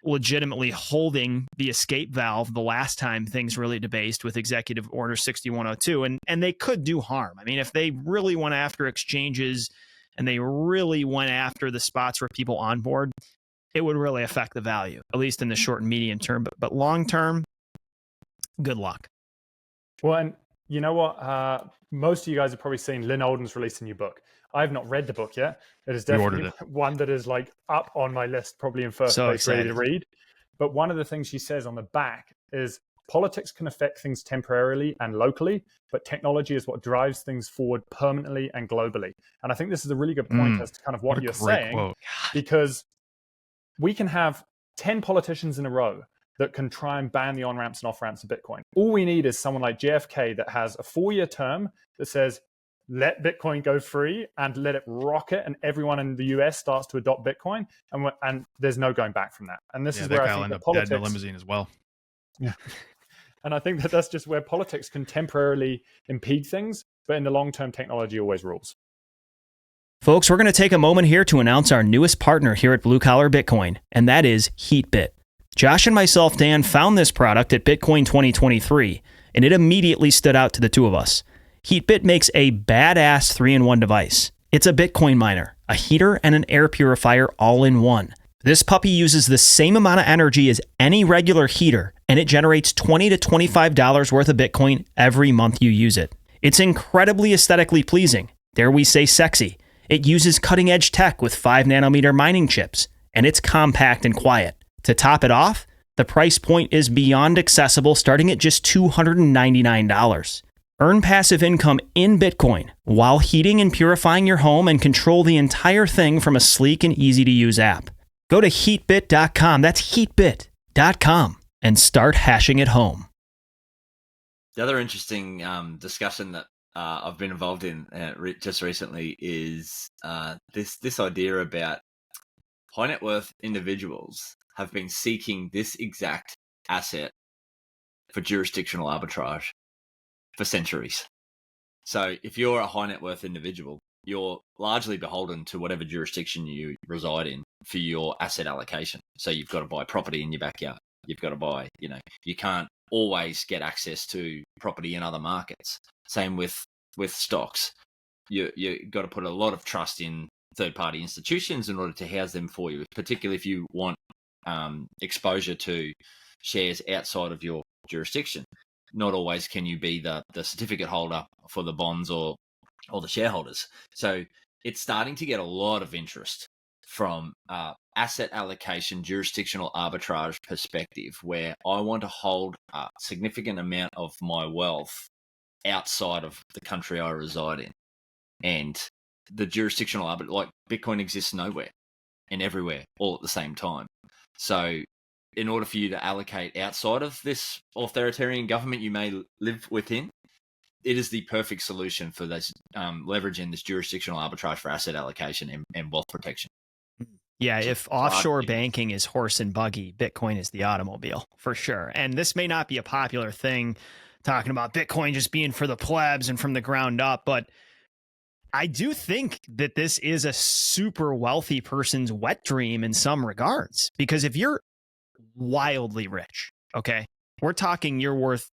legitimately holding the escape valve the last time things really debased with Executive Order 6102, and they could do harm. I mean, if they really went after exchanges and they really went after the spots where people onboard, it would really affect the value, at least in the short and medium term. But long term, good luck. Well, and you know what? Most of you guys have probably seen Lynn Olden's released a new book. I have not read the book yet. It is definitely one that is like up on my list, probably in first place, ready to read. But one of the things she says on the back is politics can affect things temporarily and locally, but technology is what drives things forward permanently and globally. And I think this is a really good point as to kind of what you're saying, quote. Because we can have 10 politicians in a row that can try and ban the on-ramps and off-ramps of Bitcoin. All we need is someone like JFK that has a 4-year term that says, let Bitcoin go free and let it rocket, and everyone in the US starts to adopt Bitcoin, and there's no going back from that. And this is where I think that politics... dead in a limousine as well. Yeah. And I think that that's just where politics can temporarily impede things, but in the long term, technology always rules. Folks, we're going to take a moment here to announce our newest partner here at Blue Collar Bitcoin, and that is HeatBit. Josh and myself, Dan, found this product at Bitcoin 2023, and it immediately stood out to the two of us. HeatBit makes a badass 3-in-1 device. It's a Bitcoin miner, a heater, and an air purifier all in one. This puppy uses the same amount of energy as any regular heater, and it generates $20 to $25 worth of Bitcoin every month you use it. It's incredibly aesthetically pleasing. Dare we say sexy. It uses cutting-edge tech with 5-nanometer mining chips, and it's compact and quiet. To top it off, the price point is beyond accessible, starting at just $299. Earn passive income in Bitcoin while heating and purifying your home, and control the entire thing from a sleek and easy-to-use app. Go to heatbit.com, that's heatbit.com, and start hashing at home. The other interesting discussion that I've been involved in just recently is this idea about high net worth individuals have been seeking this exact asset for jurisdictional arbitrage for centuries. So if you're a high net worth individual, you're largely beholden to whatever jurisdiction you reside in for your asset allocation. So you've got to buy property in your backyard. You've got to buy, you can't always get access to property in other markets. Same with stocks. You got to put a lot of trust in third-party institutions in order to house them for you, particularly if you want exposure to shares outside of your jurisdiction. Not always can you be the certificate holder for the bonds or the shareholders. So it's starting to get a lot of interest from asset allocation, jurisdictional arbitrage perspective, where I want to hold a significant amount of my wealth outside of the country I reside in. And the jurisdictional arbitrage, like Bitcoin exists nowhere and everywhere all at the same time. So in order for you to allocate outside of this authoritarian government you may live within, it is the perfect solution for this leveraging this jurisdictional arbitrage for asset allocation and wealth protection. Yeah, if offshore banking is horse and buggy, Bitcoin is the automobile for sure. And this may not be a popular thing, talking about Bitcoin just being for the plebs and from the ground up, but I do think that this is a super wealthy person's wet dream in some regards, because if you're wildly rich, okay, we're talking you're worth,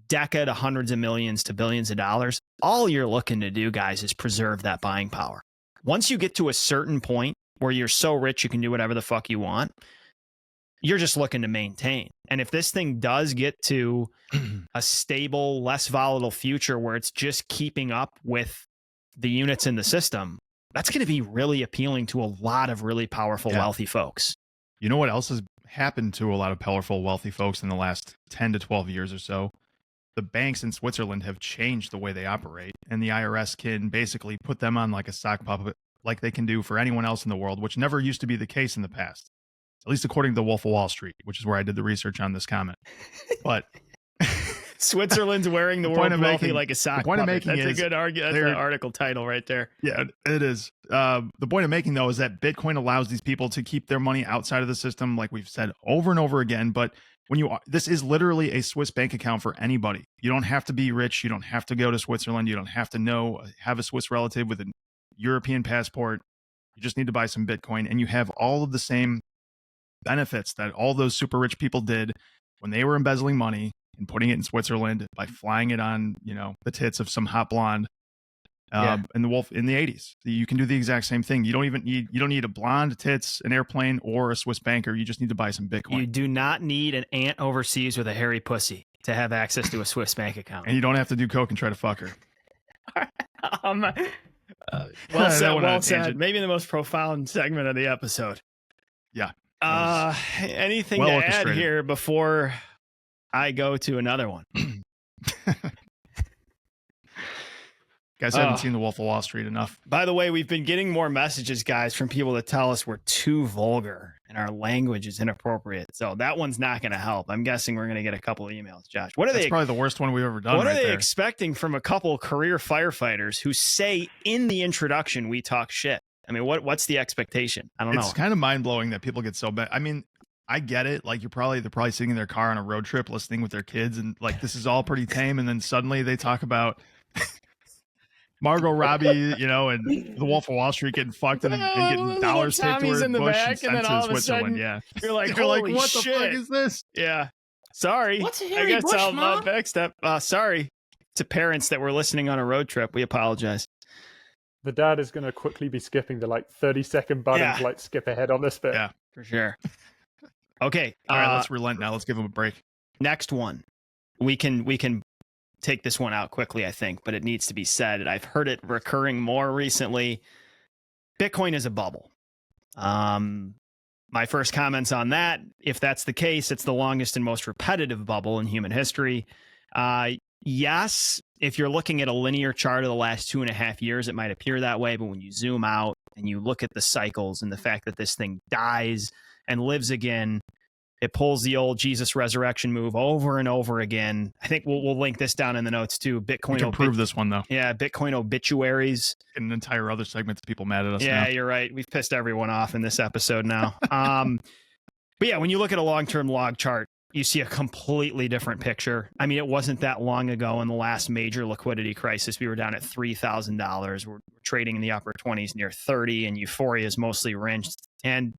deca to hundreds of millions to billions of dollars, all you're looking to do, guys, is preserve that buying power. Once you get to a certain point where you're so rich you can do whatever the fuck you want, you're just looking to maintain. And if this thing does get to a stable, less volatile future where it's just keeping up with the units in the system, that's going to be really appealing to a lot of really powerful, wealthy folks. You know what else has happened to a lot of powerful, wealthy folks in the last 10 to 12 years or so? The banks in Switzerland have changed the way they operate, and the IRS can basically put them on like a sock puppet like they can do for anyone else in the world, which never used to be the case in the past. At least according to the Wolf of Wall Street, which is where I did the research on this comment. But Switzerland's wearing the world wealthy like a sock puppet. That's a good argument. That's an article title right there. Yeah, it is. The point of making, though, is that Bitcoin allows these people to keep their money outside of the system, like we've said over and over again. But this is literally a Swiss bank account for anybody. You don't have to be rich. You don't have to go to Switzerland. You don't have to have a Swiss relative with a European passport. You just need to buy some Bitcoin, and you have all of the same benefits that all those super rich people did when they were embezzling money and putting it in Switzerland by flying it on, the tits of some hot blonde in the Wolf in the 80s. You can do the exact same thing. You don't need a blonde, tits, an airplane, or a Swiss banker. You just need to buy some Bitcoin. You do not need an aunt overseas with a hairy pussy to have access to a Swiss bank account. And you don't have to do coke and try to fuck her. Well said. Well said. Maybe the most profound segment of the episode. Yeah. Anything to add here before I go to another one? Guys haven't seen the Wolf of Wall Street enough. By the way, we've been getting more messages, guys, from people that tell us we're too vulgar and our language is inappropriate. So that one's not going to help. I'm guessing we're going to get a couple of emails, Josh. That's probably the worst one we've ever done. What are they expecting from a couple career firefighters who say in the introduction we talk shit? I mean, what's the expectation? I don't know. It's kind of mind blowing that people get so bad. I mean, I get it. Like they're probably sitting in their car on a road trip, listening with their kids, and like this is all pretty tame. And then suddenly they talk about Margot Robbie, and the Wolf of Wall Street getting fucked and getting dollars taped to her bush and sent to Switzerland. Yeah, you're like, what shit. The fuck is this? Yeah, sorry. What's a hairy bush, I'll Mom? backstep. Sorry to parents that were listening on a road trip. We apologize. The dad is going to quickly be skipping the 30-second button to skip ahead on this bit. Yeah, for sure. Okay. All right, let's relent now. Let's give him a break. Next one. We can take this one out quickly, I think, but it needs to be said. I've heard it recurring more recently. Bitcoin is a bubble. My first comments on that, if that's the case, it's the longest and most repetitive bubble in human history. Yes, if you're looking at a linear chart of the last 2.5 years, it might appear that way. But when you zoom out and you look at the cycles and the fact that this thing dies and lives again, it pulls the old Jesus resurrection move over and over again. I think we'll link this down in the notes too. Bitcoin. We can prove this one though. Yeah, Bitcoin obituaries. An entire other segment of people mad at us. Yeah, now. You're right. We've pissed everyone off in this episode now. But yeah, when you look at a long-term log chart, you see a completely different picture. I mean, it wasn't that long ago in the last major liquidity crisis. We were down at $3,000. We're trading in the upper 20s, near 30, and euphoria is mostly rinsed. And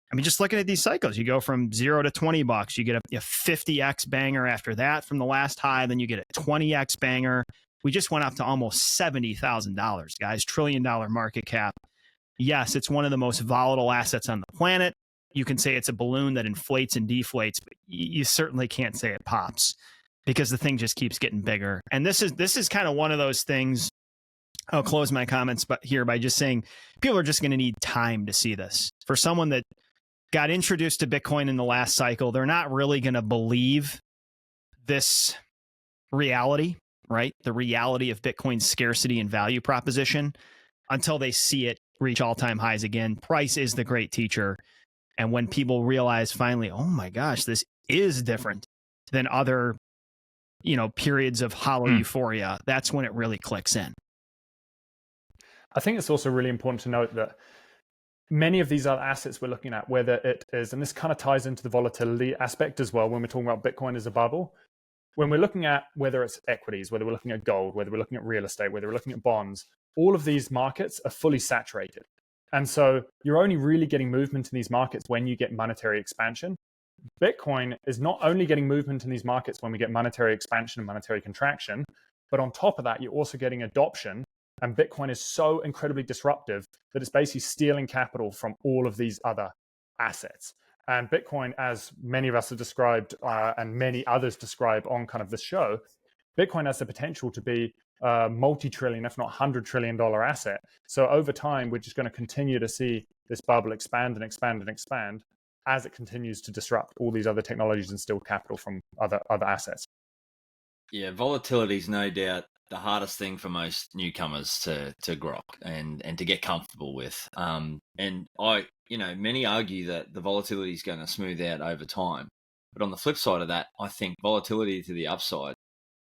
I mean, just looking at these cycles, you go from $0 to $20. You get a 50x banger after that from the last high. Then you get a 20x banger. We just went up to almost $70,000, guys. $1 trillion market cap. Yes, it's one of the most volatile assets on the planet. You can say it's a balloon that inflates and deflates, but you certainly can't say it pops because the thing just keeps getting bigger. And this is kind of one of those things. I'll close my comments here by just saying people are just going to need time to see this. For someone that got introduced to Bitcoin in the last cycle, they're not really going to believe this reality, right? The reality of Bitcoin's scarcity and value proposition until they see it reach all-time highs again. Price is the great teacher. And when people realize finally, oh my gosh, this is different than other, periods of hollow euphoria, that's when it really clicks in. I think it's also really important to note that many of these other assets we're looking at, whether it is, and this kind of ties into the volatility aspect as well when we're talking about Bitcoin as a bubble, when we're looking at whether it's equities, whether we're looking at gold, whether we're looking at real estate, whether we're looking at bonds, all of these markets are fully saturated. And so you're only really getting movement in these markets when you get monetary expansion. Bitcoin is not only getting movement in these markets when we get monetary expansion and monetary contraction, but on top of that, you're also getting adoption. And Bitcoin is so incredibly disruptive that it's basically stealing capital from all of these other assets. And Bitcoin, as many of us have described and many others describe on kind of this show, Bitcoin has the potential to be a multi-trillion, if not $100 trillion asset. So over time, we're just going to continue to see this bubble expand and expand and expand as it continues to disrupt all these other technologies and steal capital from other assets. Yeah, volatility is no doubt the hardest thing for most newcomers to grok and to get comfortable with. And many argue that the volatility is going to smooth out over time. But on the flip side of that, I think volatility to the upside.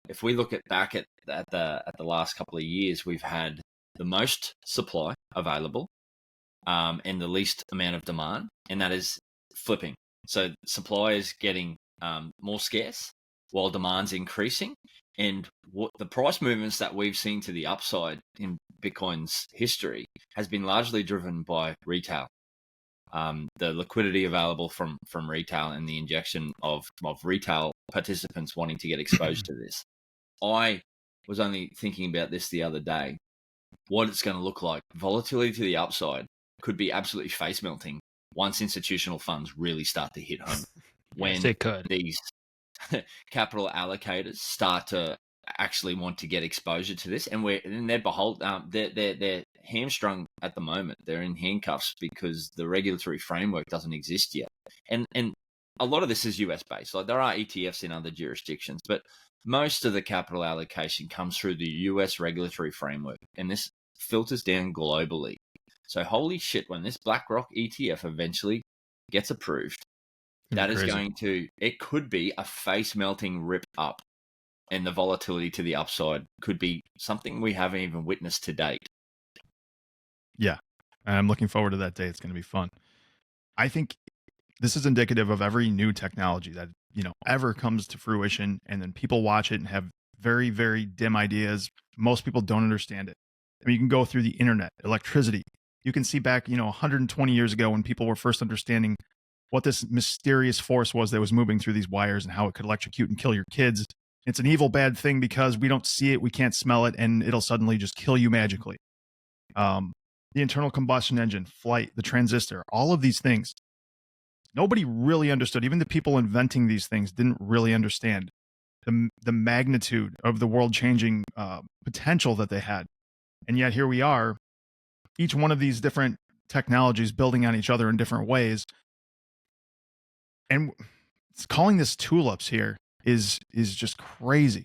If we look back at the last couple of years, we've had the most supply available and the least amount of demand, and that is flipping. So supply is getting more scarce while demand's increasing. And what the price movements that we've seen to the upside in Bitcoin's history has been largely driven by retail. The liquidity available from retail and the injection of retail participants wanting to get exposed to this. I was only thinking about this the other day, what it's going to look like. Volatility to the upside could be absolutely face melting once institutional funds really start to hit home. When these capital allocators start to actually want to get exposure to this, and they're hamstrung at the moment. They're in handcuffs because the regulatory framework doesn't exist yet. And a lot of this is US based. Like there are ETFs in other jurisdictions, but most of the capital allocation comes through the US regulatory framework, and this filters down globally. So holy shit, when this BlackRock ETF eventually gets approved, that is going to, it could be a face melting rip up, and the volatility to the upside could be something we haven't even witnessed to date. Yeah, I'm looking forward to that day. It's going to be fun. I think this is indicative of every new technology that, ever comes to fruition, and then people watch it and have very, very dim ideas. Most people don't understand it. I mean, you can go through the internet, electricity. You can see back, 120 years ago when people were first understanding what this mysterious force was that was moving through these wires and how it could electrocute and kill your kids. It's an evil, bad thing because we don't see it, we can't smell it, and it'll suddenly just kill you magically. The internal combustion engine, flight, the transistor, all of these things. Nobody really understood. Even the people inventing these things didn't really understand the magnitude of the world-changing potential that they had. And yet here we are, each one of these different technologies building on each other in different ways. And calling this tulips here is just crazy.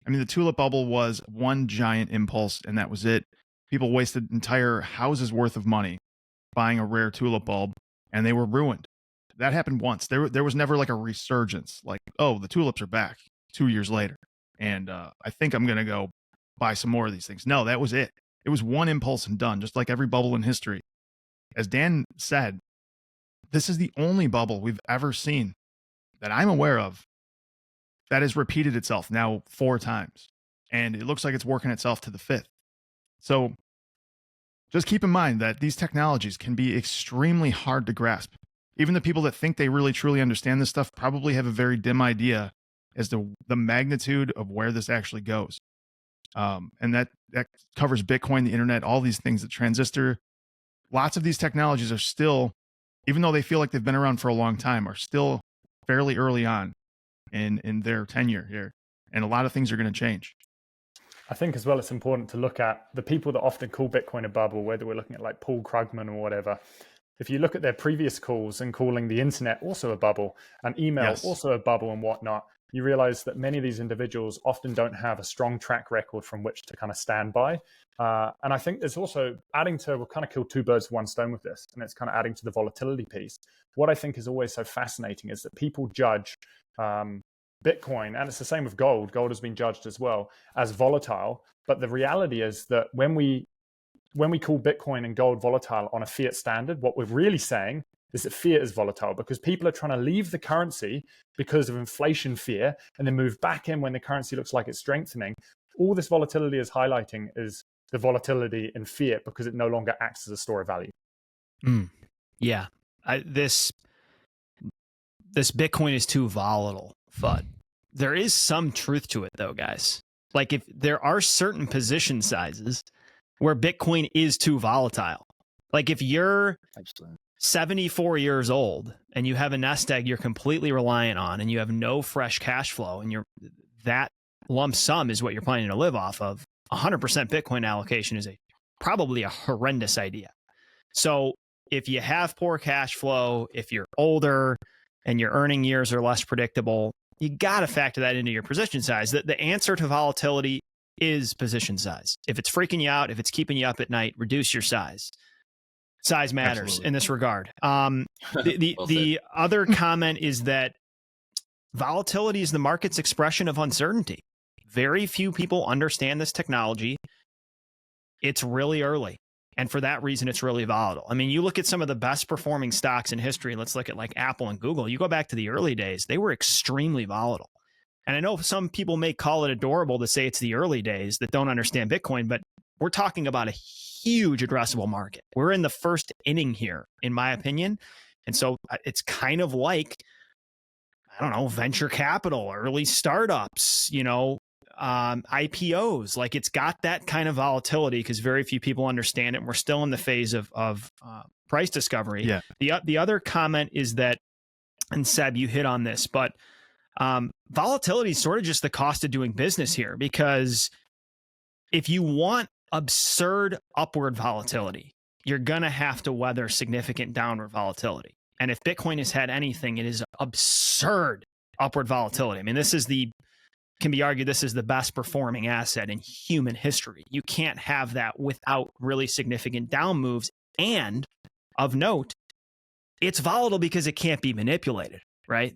I mean, the tulip bubble was one giant impulse, and that was it. People wasted entire houses worth of money buying a rare tulip bulb, and they were ruined. That happened once. There was never like a resurgence, like, oh, the tulips are back 2 years later, and I think I'm going to go buy some more of these things. No, that was it. It was one impulse and done, just like every bubble in history. As Dan said, this is the only bubble we've ever seen that I'm aware of that has repeated itself now 4 times. And it looks like it's working itself to the 5th. So just keep in mind that these technologies can be extremely hard to grasp. Even the people that think they really truly understand this stuff probably have a very dim idea as to the magnitude of where this actually goes. And that covers Bitcoin, the internet, all these things, the transistor. Lots of these technologies are still, even though they feel like they've been around for a long time, are still fairly early on in their tenure here. And a lot of things are going to change. I think as well, it's important to look at the people that often call Bitcoin a bubble, whether we're looking at like Paul Krugman or whatever. If you look at their previous calls and calling the internet also a bubble and email also a bubble and whatnot, you realize that many of these individuals often don't have a strong track record from which to kind of stand by. And I think there's also we'll kind of kill 2 birds with 1 stone with this, and it's kind of adding to the volatility piece. What I think is always so fascinating is that people judge Bitcoin, and it's the same with gold. Gold has been judged as well as volatile. But the reality is that when we call Bitcoin and gold volatile on a fiat standard, what we're really saying is that fiat is volatile because people are trying to leave the currency because of inflation fear and then move back in when the currency looks like it's strengthening. All this volatility is highlighting is the volatility in fiat because it no longer acts as a store of value. Yeah. this Bitcoin is too volatile FUD. There is some truth to it though, guys. Like if there are certain position sizes where Bitcoin is too volatile. Like if you're 74 years old and you have a nest egg you're completely reliant on and you have no fresh cash flow and that lump sum is what you're planning to live off of, 100% Bitcoin allocation is probably a horrendous idea. So if you have poor cash flow, if you're older and your earning years are less predictable, you got to factor that into your position size. The answer to volatility is position size. If it's freaking you out, if it's keeping you up at night, reduce your size. Size matters Absolutely. in this regard. The other comment is that volatility is the market's expression of uncertainty. Very few people understand this technology. It's really early. And for that reason, it's really volatile. I mean, you look at some of the best performing stocks in history. Let's look at like Apple and Google. You go back to the early days, they were extremely volatile. And I know some people may call it adorable to say it's the early days that don't understand Bitcoin, but we're talking about a huge addressable market. We're in the first inning here, in my opinion. And so it's kind of like, I don't know, venture capital, early startups, IPOs. Like it's got that kind of volatility because very few people understand it. And we're still in the phase of price discovery. Yeah. The other comment is that, and Seb, you hit on this, but volatility is sort of just the cost of doing business here, because if you want absurd upward volatility, you're going to have to weather significant downward volatility. And if Bitcoin has had anything, it is absurd upward volatility. I mean, can be argued this is the best performing asset in human history. You can't have that without really significant down moves. And of note, it's volatile because it can't be manipulated, right?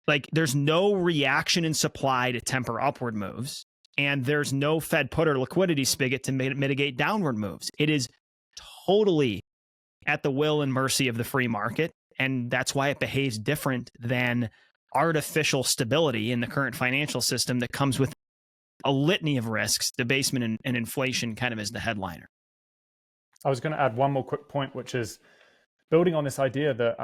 Like there's no reaction in supply to temper upward moves, and there's no Fed put or liquidity spigot to mitigate downward moves. It is totally at the will and mercy of the free market. And that's why it behaves different than artificial stability in the current financial system that comes with a litany of risks, debasement and inflation kind of as the headliner. I was going to add one more quick point, which is building on this idea that,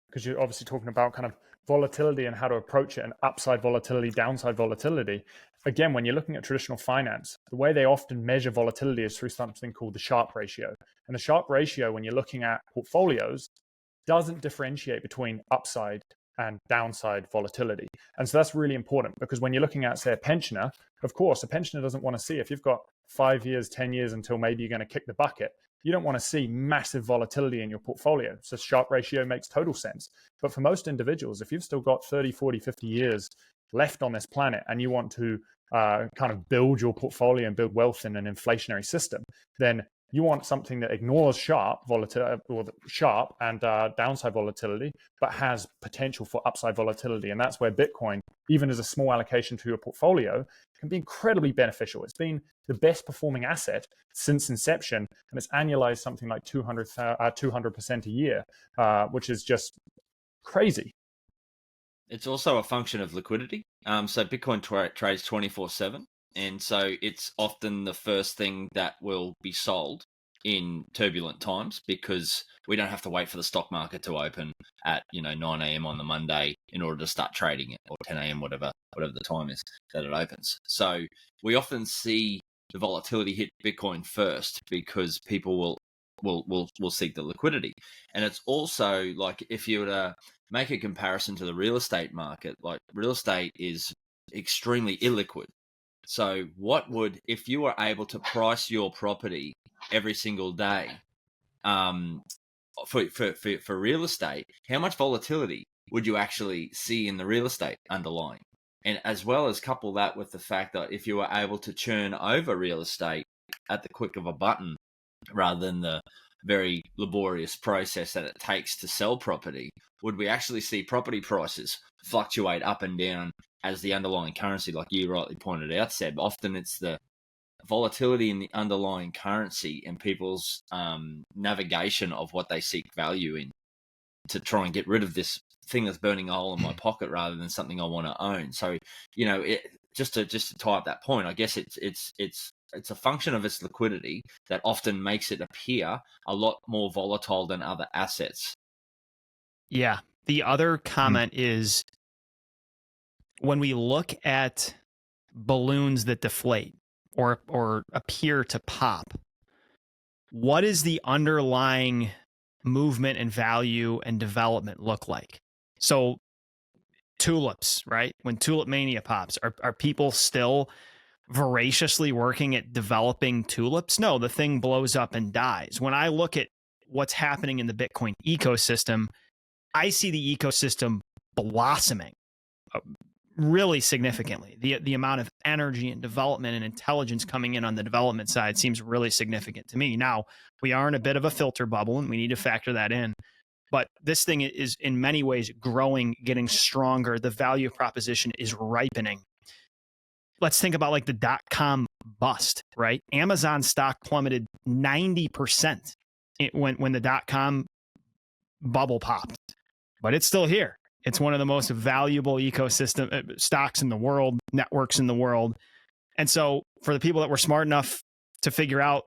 because you're obviously talking about kind of volatility and how to approach it, and upside volatility, downside volatility. Again, when you're looking at traditional finance, the way they often measure volatility is through something called the Sharpe ratio. And the Sharpe ratio, when you're looking at portfolios, doesn't differentiate between upside and downside volatility. And so that's really important, because when you're looking at, say, a pensioner, of course, a pensioner doesn't want to see, if you've got 5 years, 10 years until maybe you're going to kick the bucket, you don't want to see massive volatility in your portfolio. So Sharpe ratio makes total sense. But for most individuals, if you've still got 30, 40, 50 years left on this planet and you want to kind of build your portfolio and build wealth in an inflationary system, then you want something that ignores sharp and downside volatility, but has potential for upside volatility. And that's where Bitcoin, even as a small allocation to your portfolio, can be incredibly beneficial. It's been the best performing asset since inception, and it's annualized something like 200% a year, which is just crazy. It's also a function of liquidity. So Bitcoin trades 24/7. And so it's often the first thing that will be sold in turbulent times, because we don't have to wait for the stock market to open at 9 a.m. on the Monday in order to start trading it, or 10 a.m. whatever the time is that it opens. So we often see the volatility hit Bitcoin first because people will seek the liquidity. And it's also like, if you were to make a comparison to the real estate market, like real estate is extremely illiquid. So if you were able to price your property every single day for real estate, how much volatility would you actually see in the real estate underlying? And as well as couple that with the fact that if you were able to churn over real estate at the click of a button, rather than the very laborious process that it takes to sell property, would we actually see property prices fluctuate up and down as the underlying currency, like you rightly pointed out, Seb? Often it's the volatility in the underlying currency and people's navigation of what they seek value in to try and get rid of this thing that's burning a hole in my pocket rather than something I want to own. So, just to tie up that point, I guess it's a function of its liquidity that often makes it appear a lot more volatile than other assets. Yeah. The other comment is when we look at balloons that deflate or appear to pop, what does the underlying movement and value and development look like? So tulips, right? When tulip mania pops, are people still voraciously working at developing tulips? No, the thing blows up and dies. When I look at what's happening in the Bitcoin ecosystem, I see the ecosystem blossoming really significantly. The amount of energy and development and intelligence coming in on the development side seems really significant to me. Now, we are in a bit of a filter bubble, and we need to factor that in. But this thing is in many ways growing, getting stronger. The value proposition is ripening. Let's think about like the .com bust, right? Amazon stock plummeted 90% when the .com bubble popped, but it's still here. It's one of the most valuable ecosystem stocks in the world, networks in the world. And so for the people that were smart enough to figure out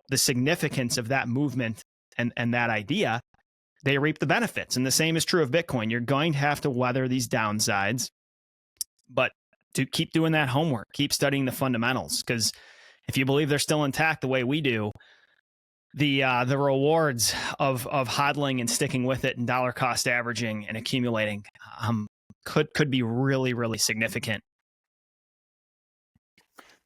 the significance of that movement and that idea, they reap the benefits. And the same is true of Bitcoin. You're going to have to weather these downsides, but to keep doing that homework, keep studying the fundamentals. Because if you believe they're still intact the way we do, the rewards of hodling and sticking with it and dollar cost averaging and accumulating could be really, really significant.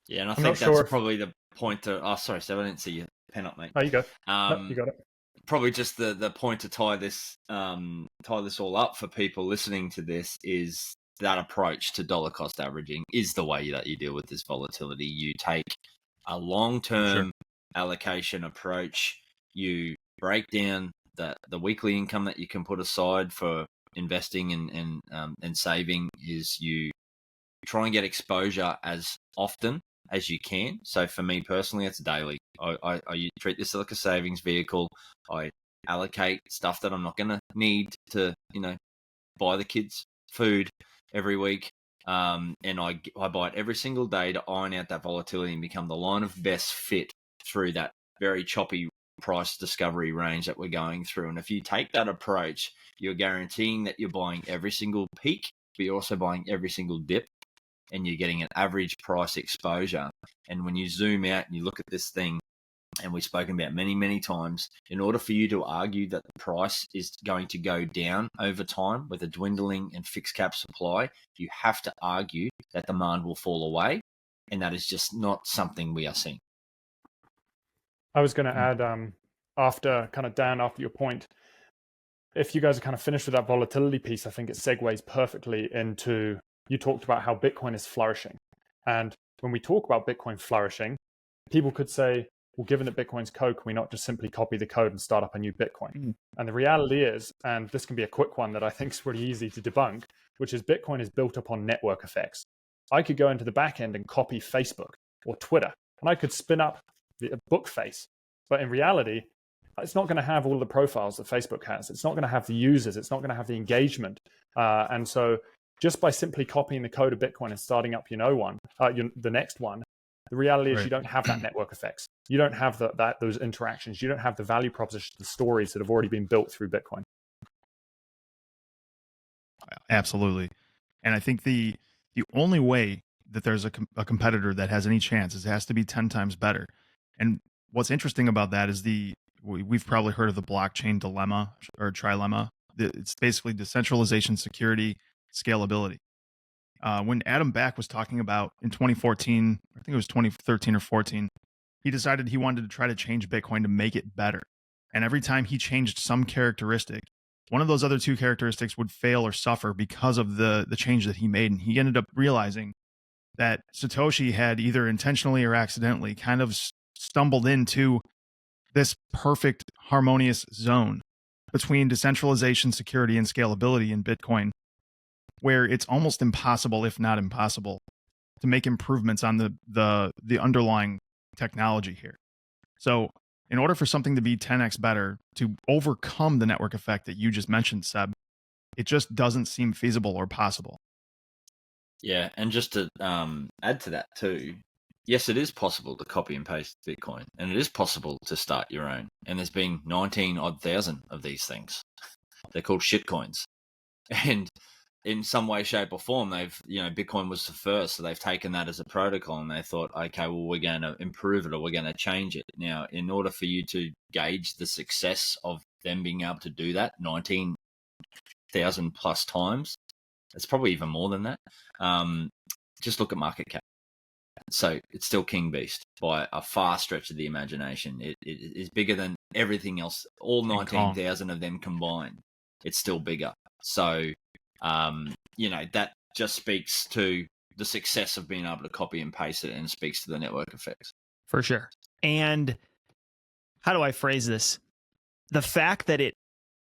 Yeah, and I think that's probably the point to. Oh, sorry, Seb, I didn't see your pen up, mate. Oh, you go. You got it. Probably just the point to tie this all up for people listening to this is that approach to dollar cost averaging is the way that you deal with this volatility. You take a long-term allocation approach. You break down the weekly income that you can put aside for investing and saving. Is you try and get exposure as often as you can. So for me personally, it's daily. I treat this like a savings vehicle. I allocate stuff that I'm not going to need to, buy the kids food every week. And I buy it every single day to iron out that volatility and become the line of best fit through that very choppy price discovery range that we're going through. And if you take that approach, you're guaranteeing that you're buying every single peak, but you're also buying every single dip, and you're getting an average price exposure. And when you zoom out and you look at this thing, and we've spoken about many, many times, in order for you to argue that the price is going to go down over time with a dwindling and fixed cap supply, you have to argue that demand will fall away. And that is just not something we are seeing. I was going to add, after your point, if you guys are kind of finished with that volatility piece, I think it segues perfectly into, you talked about how Bitcoin is flourishing. And when we talk about Bitcoin flourishing, people could say, well, given that Bitcoin's code, can we not just simply copy the code and start up a new Bitcoin? And the reality is, and this can be a quick one that I think is pretty easy to debunk, which is Bitcoin is built upon network effects. I could go into the back end and copy Facebook or Twitter, and I could spin up the book face. But in reality, it's not going to have all the profiles that Facebook has. It's not going to have the users. It's not going to have the engagement. And so just by simply copying the code of Bitcoin and starting up the next one, the reality is you don't have that network effects. You don't have those interactions. You don't have the value proposition, the stories that have already been built through Bitcoin. Absolutely. And I think the only way that there's a competitor that has any chance is it has to be 10 times better. And what's interesting about that is we've probably heard of the blockchain dilemma or trilemma. It's basically decentralization, security, scalability. When Adam Back was talking about in 2014, I think it was 2013 or 14, he decided he wanted to try to change Bitcoin to make it better. And every time he changed some characteristic, one of those other two characteristics would fail or suffer because of the change that he made. And he ended up realizing that Satoshi had either intentionally or accidentally kind of stumbled into this perfect harmonious zone between decentralization, security, and scalability in Bitcoin, where it's almost impossible, if not impossible, to make improvements on the underlying technology here. So in order for something to be 10x better, to overcome the network effect that you just mentioned, Seb, it just doesn't seem feasible or possible. Yeah, and just to add to that too, yes, it is possible to copy and paste Bitcoin, and it is possible to start your own. And there's been 19,000 of these things. They're called shitcoins. And in some way, shape, or form, Bitcoin was the first, so they've taken that as a protocol, and they thought, okay, well, we're going to improve it or we're going to change it. Now, in order for you to gauge the success of them being able to do that 19,000 plus times, it's probably even more than that. Just look at market cap. So it's still King Beast by a far stretch of the imagination. It is bigger than everything else, all 19,000 of them combined. It's still bigger. So, that just speaks to the success of being able to copy and paste it, and speaks to the network effects. For sure. And how do I phrase this? The fact that it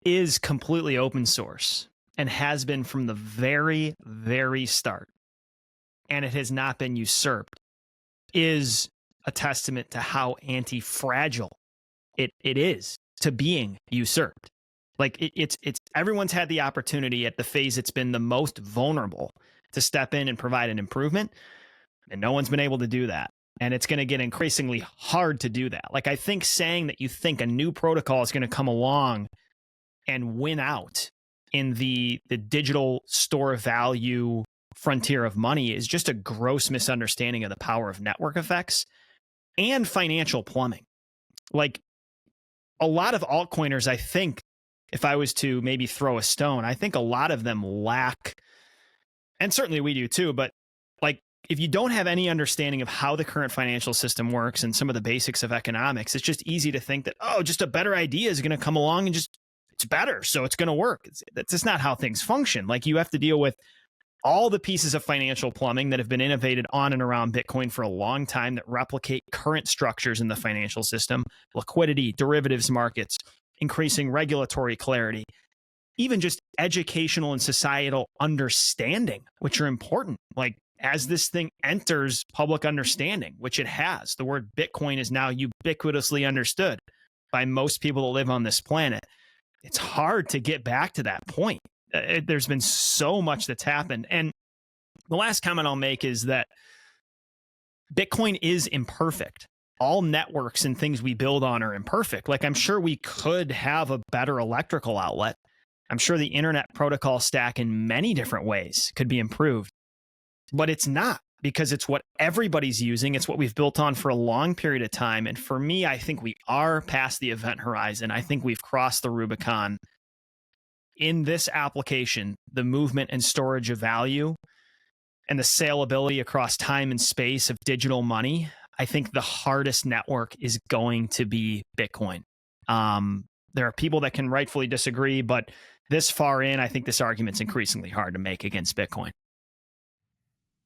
is completely open source and has been from the very, very start, and it has not been usurped, is a testament to how anti-fragile it is to being usurped. Like it's everyone's had the opportunity at the phase it's been the most vulnerable to step in and provide an improvement, and no one's been able to do that. And it's going to get increasingly hard to do that. Like, I think saying that you think a new protocol is going to come along and win out in the digital store of value frontier of money is just a gross misunderstanding of the power of network effects and financial plumbing. Like, a lot of altcoiners, I think, if I was to maybe throw a stone, I think a lot of them lack, and certainly we do too, but like, if you don't have any understanding of how the current financial system works and some of the basics of economics, it's just easy to think that, oh, just a better idea is going to come along and just, it's better, so it's going to work. That's just not how things function. Like, you have to deal with all the pieces of financial plumbing that have been innovated on and around Bitcoin for a long time that replicate current structures in the financial system: liquidity, derivatives markets, increasing regulatory clarity, even just educational and societal understanding, which are important. Like, as this thing enters public understanding, which it has, the word Bitcoin is now ubiquitously understood by most people that live on this planet. It's hard to get back to that point. There's been so much that's happened. And the last comment I'll make is that Bitcoin is imperfect. All networks and things we build on are imperfect. Like, I'm sure we could have a better electrical outlet. I'm sure the internet protocol stack in many different ways could be improved, but it's not, because it's what everybody's using. It's what we've built on for a long period of time. And for me, I think we are past the event horizon. I think we've crossed the Rubicon. In this application, the movement and storage of value and the saleability across time and space of digital money, I think the hardest network is going to be Bitcoin. There are people that can rightfully disagree, but this far in, I think this argument's increasingly hard to make against Bitcoin.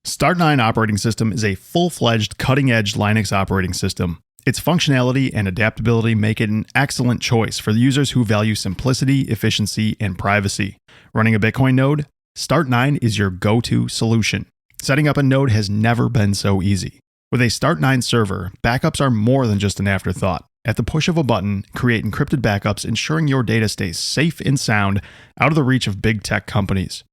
Start9 operating system is a full-fledged, cutting-edge Linux operating system. Its functionality and adaptability make it an excellent choice for users who value simplicity, efficiency, and privacy. Running a Bitcoin node? Start9 is your go-to solution. Setting up a node has never been so easy. With a Start9 server, backups are more than just an afterthought. At the push of a button, create encrypted backups, ensuring your data stays safe and sound, out of the reach of big tech companies.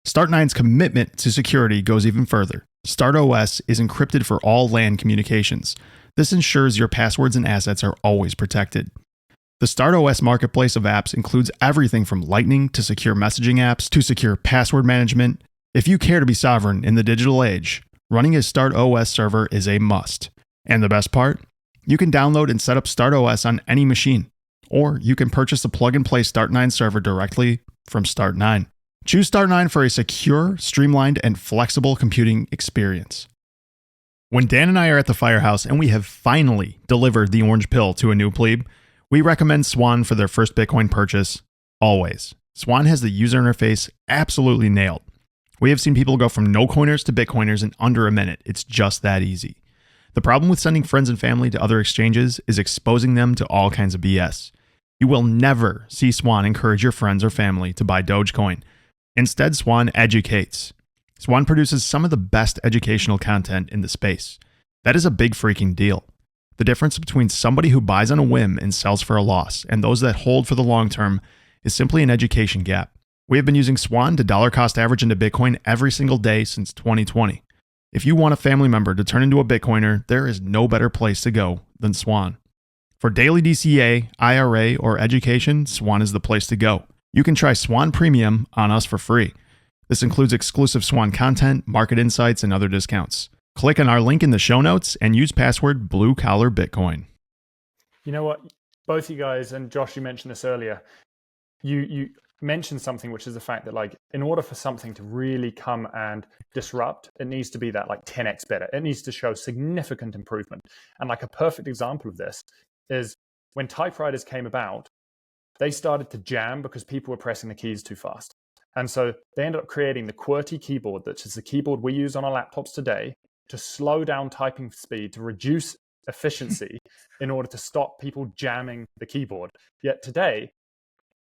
Start9's commitment to security goes even further. StartOS is encrypted for all LAN communications. This ensures your passwords and assets are always protected. The StartOS marketplace of apps includes everything from Lightning to secure messaging apps to secure password management. If you care to be sovereign in the digital age, running a StartOS server is a must. And the best part? You can download and set up StartOS on any machine, or you can purchase a plug-and-play Start9 server directly from Start9. Choose Start9 for a secure, streamlined, and flexible computing experience. When Dan and I are at the firehouse and we have finally delivered the orange pill to a new plebe, we recommend Swan for their first Bitcoin purchase, always. Swan has the user interface absolutely nailed. We have seen people go from no-coiners to Bitcoiners in under a minute. It's just that easy. The problem with sending friends and family to other exchanges is exposing them to all kinds of BS. You will never see Swan encourage your friends or family to buy Dogecoin. Instead, Swan educates. Swan produces some of the best educational content in the space. That is a big freaking deal. The difference between somebody who buys on a whim and sells for a loss and those that hold for the long term is simply an education gap. We have been using Swan to dollar cost average into Bitcoin every single day since 2020. If you want a family member to turn into a Bitcoiner, there is no better place to go than Swan. For daily DCA, IRA, or education, Swan is the place to go. You can try Swan Premium on us for free. This includes exclusive Swan content, market insights, and other discounts. Click on our link in the show notes and use password BlueCollarBitcoin. You know what? Both you guys, and Josh, you mentioned this earlier, you mentioned something, which is the fact that, like, in order for something to really come and disrupt, it needs to be that like 10x better. It needs to show significant improvement. And like a perfect example of this is when typewriters came about, they started to jam because people were pressing the keys too fast. And so they ended up creating the QWERTY keyboard, which is the keyboard we use on our laptops today, to slow down typing speed, to reduce efficiency in order to stop people jamming the keyboard. Yet today,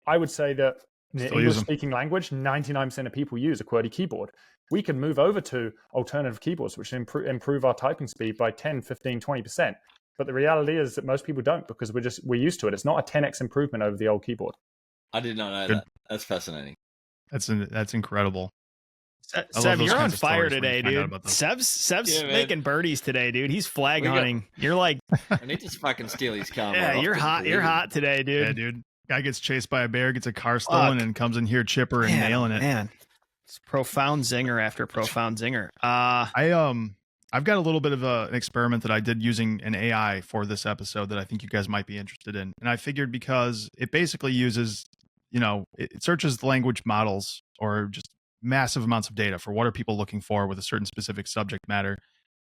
I would say that in the English-speaking language, 99% of people use a QWERTY keyboard. We can move over to alternative keyboards, which improve our typing speed by 10, 15, 20%. But the reality is that most people don't, because we're used to it. It's not a 10x improvement over the old keyboard. I did not know that. That's fascinating. That's incredible. Seb, you're on fire today, dude. Seb's making birdies today, dude. He's flag hunting. You're like, I need to fucking steal his car. Yeah, you're hot. You're hot today, dude. Yeah, dude. Guy gets chased by a bear, gets a car stolen, and comes in here chipper and nailing it. Man, it's profound zinger after profound zinger. I've got a little bit of an experiment that I did using an AI for this episode that I think you guys might be interested in. And I figured because it basically uses, it searches the language models or just massive amounts of data for what are people looking for with a certain specific subject matter.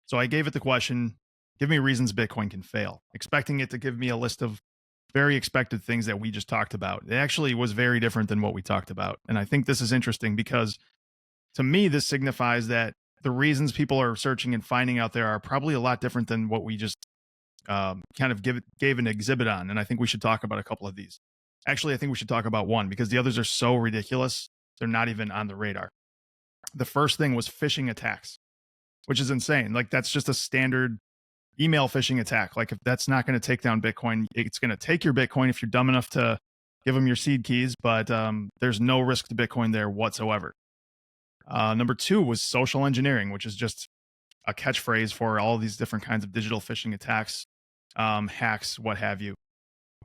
So I gave it the question, give me reasons Bitcoin can fail, expecting it to give me a list of very expected things that we just talked about. It actually was very different than what we talked about. And I think this is interesting because to me, this signifies that the reasons people are searching and finding out there are probably a lot different than what we just kind of gave an exhibit on. And I think we should talk about a couple of these. Actually, I think we should talk about one because the others are so ridiculous. They're not even on the radar. The first thing was phishing attacks, which is insane. Like, that's just a standard email phishing attack. Like, if that's not going to take down Bitcoin, it's going to take your Bitcoin if you're dumb enough to give them your seed keys, but there's no risk to Bitcoin there whatsoever. Number two was social engineering, which is just a catchphrase for all these different kinds of digital phishing attacks, hacks, what have you.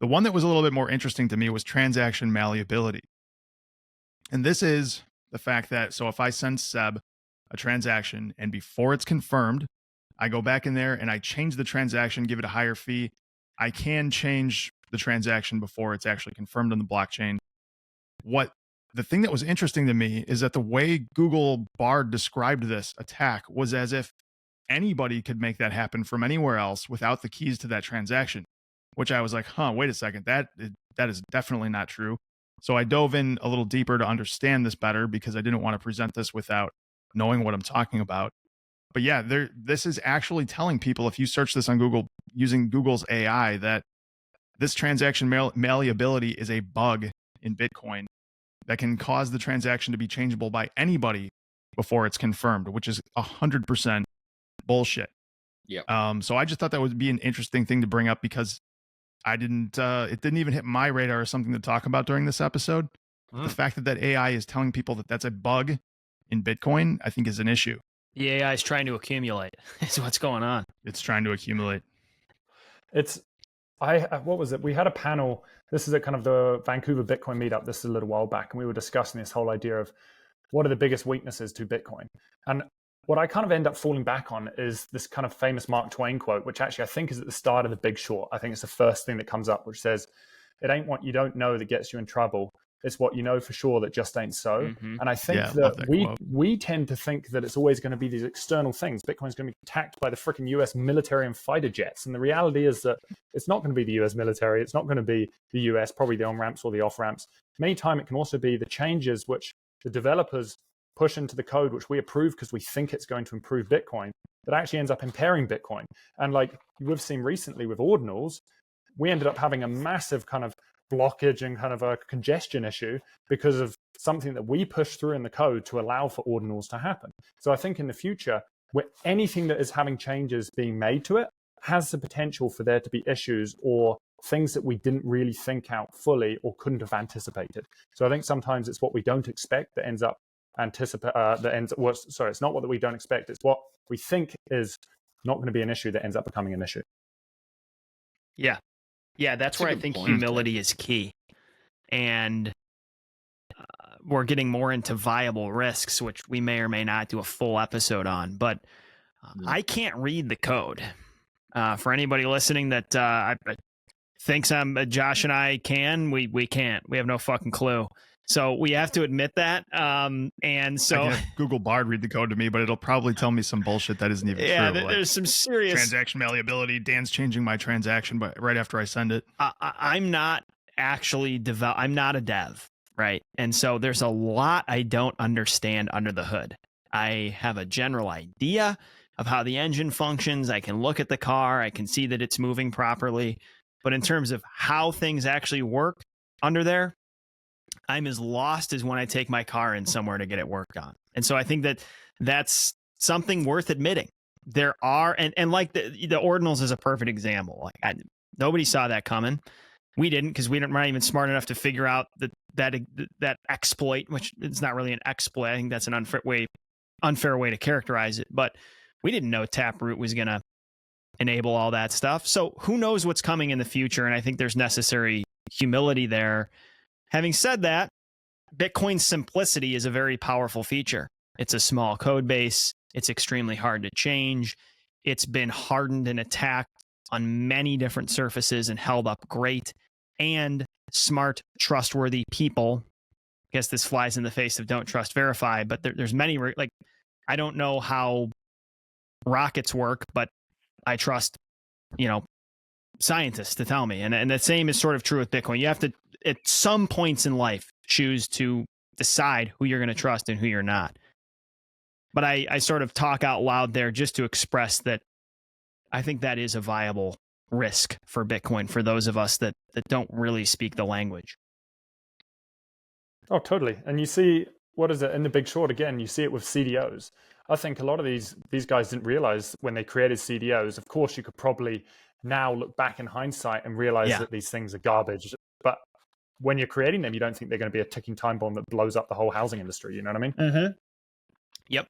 The one that was a little bit more interesting to me was transaction malleability. And this is the fact that, so if I send Seb a transaction and before it's confirmed, I go back in there and I change the transaction, give it a higher fee, I can change the transaction before it's actually confirmed on the blockchain. The thing that was interesting to me is that the way Google Bard described this attack was as if anybody could make that happen from anywhere else without the keys to that transaction, which I was like, wait a second, that is definitely not true. So I dove in a little deeper to understand this better because I didn't want to present this without knowing what I'm talking about. But yeah, this is actually telling people, if you search this on Google using Google's AI, that this transaction malleability is a bug in Bitcoin that can cause the transaction to be changeable by anybody before it's confirmed, which is 100% bullshit. Yeah. So I just thought that would be an interesting thing to bring up because it didn't even hit my radar as something to talk about during this episode. The fact that AI is telling people that that's a bug in Bitcoin, I think is an issue. The AI is trying to accumulate. Is what's going on. It's trying to accumulate. What was it? We had a panel. This is at kind of the Vancouver Bitcoin meetup. This is a little while back. And we were discussing this whole idea of what are the biggest weaknesses to Bitcoin. And what I kind of end up falling back on is this kind of famous Mark Twain quote, which actually I think is at the start of The Big Short. I think it's the first thing that comes up, which says, "It ain't what you don't know that gets you in trouble. It's what you know for sure that just ain't so." Mm-hmm. And I think that we tend to think that it's always going to be these external things. Bitcoin's going to be attacked by the freaking US military and fighter jets. And the reality is that it's not going to be the US military. It's not going to be the US, probably the on-ramps or the off-ramps. Many times it can also be the changes which the developers push into the code, which we approve because we think it's going to improve Bitcoin, that actually ends up impairing Bitcoin. And like we've seen recently with ordinals, we ended up having a massive kind of blockage and kind of a congestion issue because of something that we push through in the code to allow for ordinals to happen. So I think in the future, where anything that is having changes being made to it has the potential for there to be issues or things that we didn't really think out fully or couldn't have anticipated. So I think sometimes it's what we don't expect that ends up it's not what we don't expect. It's what we think is not going to be an issue that ends up becoming an issue. Yeah. Yeah, that's where I think humility is key. And we're getting more into viable risks, which we may or may not do a full episode on. But I can't read the code. For anybody listening that thinks Josh and I can, we can't. We have no fucking clue. So we have to admit that. And so I can have Google Bard read the code to me, but it'll probably tell me some bullshit that isn't even true. There's like some serious transaction malleability. Dan's changing my transaction, but right after I send it. I'm not actually I'm not a dev, right? And so there's a lot I don't understand under the hood. I have a general idea of how the engine functions. I can look at the car. I can see that it's moving properly. But in terms of how things actually work under there, I'm as lost as when I take my car in somewhere to get it worked on. And so I think that that's something worth admitting. There are, and like the ordinals is a perfect example. Like nobody saw that coming. We didn't, because we're not even smart enough to figure out that exploit, which is not really an exploit. I think that's an unfair way to characterize it. But we didn't know Taproot was going to enable all that stuff. So who knows what's coming in the future? And I think there's necessary humility there. Having said that, Bitcoin's simplicity is a very powerful feature. It's a small code base. It's extremely hard to change. It's been hardened and attacked on many different surfaces and held up great. And smart, trustworthy people. I guess this flies in the face of don't trust, verify, but there's many, like, I don't know how rockets work, but I trust, scientists to tell me. And the same is sort of true with Bitcoin. You have to, at some points in life, choose to decide who you're going to trust and who you're not. But I sort of talk out loud there just to express that I think that is a viable risk for Bitcoin for those of us that don't really speak the language. Oh, totally. And you see, what is it in The Big Short again? You see it with CDOs. I think a lot of these guys didn't realize when they created CDOs. Of course, you could probably now look back in hindsight and realize that these things are garbage. But when you're creating them, you don't think they're going to be a ticking time bomb that blows up the whole housing industry. You know what I mean? Mm-hmm. Yep.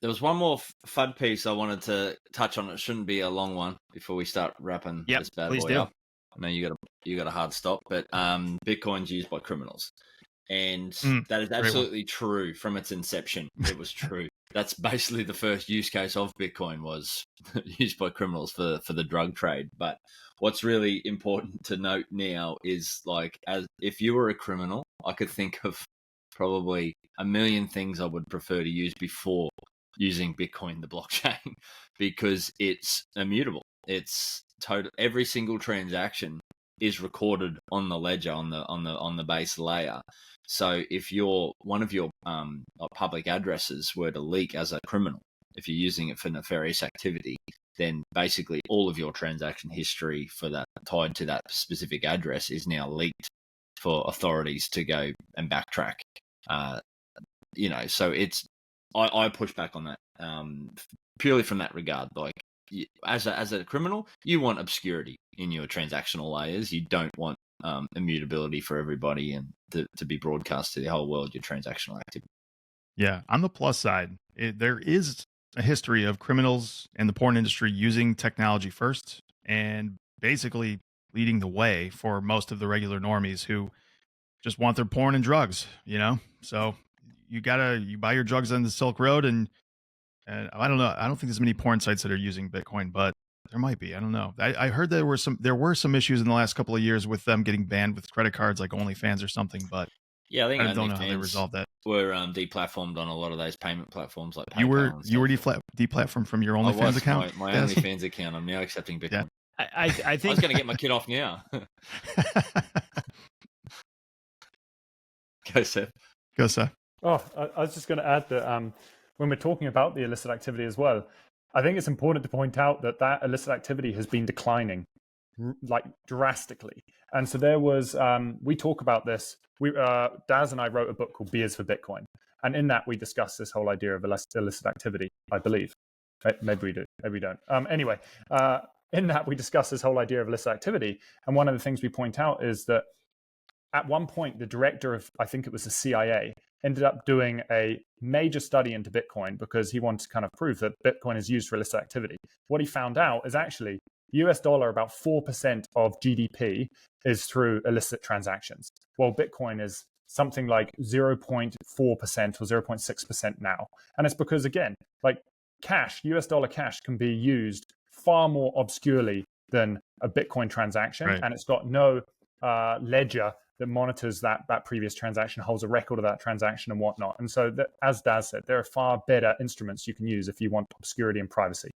There was one more FUD piece I wanted to touch on. It shouldn't be a long one before we start wrapping this bad boy up. I know you got a hard stop, but Bitcoin's used by criminals. And that is absolutely true from its inception. It was true. That's basically the first use case of Bitcoin was used by criminals for the drug trade. But what's really important to note now is, like, as if you were a criminal, I could think of probably a million things I would prefer to use before using Bitcoin, the blockchain, because it's immutable. It's total. Every single transaction is recorded on the ledger, on the base layer. So if one of your public addresses were to leak as a criminal, if you're using it for nefarious activity, then basically all of your transaction history for that tied to that specific address is now leaked for authorities to go and backtrack. So it's I push back on that purely from that regard. Like, as a criminal, you want obscurity in your transactional layers. You don't want immutability for everybody and to be broadcast to the whole world, your transactional activity. Yeah. On the plus side, there is a history of criminals and the porn industry using technology first and basically leading the way for most of the regular normies who just want their porn and drugs, So you buy your drugs on the Silk Road, and I don't know. I don't think there's many porn sites that are using Bitcoin, but there might be. I don't know. I heard there were some issues in the last couple of years with them getting banned with credit cards, like OnlyFans or something. But yeah, I think I don't know how they resolved that. Were deplatformed on a lot of those payment platforms like PayPal. You were deplatformed from your OnlyFans account. My OnlyFans account. I'm now accepting Bitcoin. Yeah. I think I was going to get my kid off now. Go, Seb. Go, Seb. Oh, I was just going to add that when we're talking about the illicit activity as well, I think it's important to point out that illicit activity has been declining, like, drastically. And so there was, we talk about this. Daz and I wrote a book called Beers for Bitcoin. And in that, we discuss this whole idea of illicit activity, I believe. Maybe we do, maybe we don't. Anyway, in that, we discuss this whole idea of illicit activity. And one of the things we point out is that at one point, the director of, I think it was the CIA, ended up doing a major study into Bitcoin because he wanted to kind of prove that Bitcoin is used for illicit activity. What he found out is actually US dollar, about 4% of GDP is through illicit transactions. Well, Bitcoin is something like 0.4% or 0.6% now. And it's because, again, like cash, US dollar cash can be used far more obscurely than a Bitcoin transaction. Right. And it's got no ledger that monitors that previous transaction, holds a record of that transaction and whatnot. And so, as Daz said, there are far better instruments you can use if you want obscurity and privacy.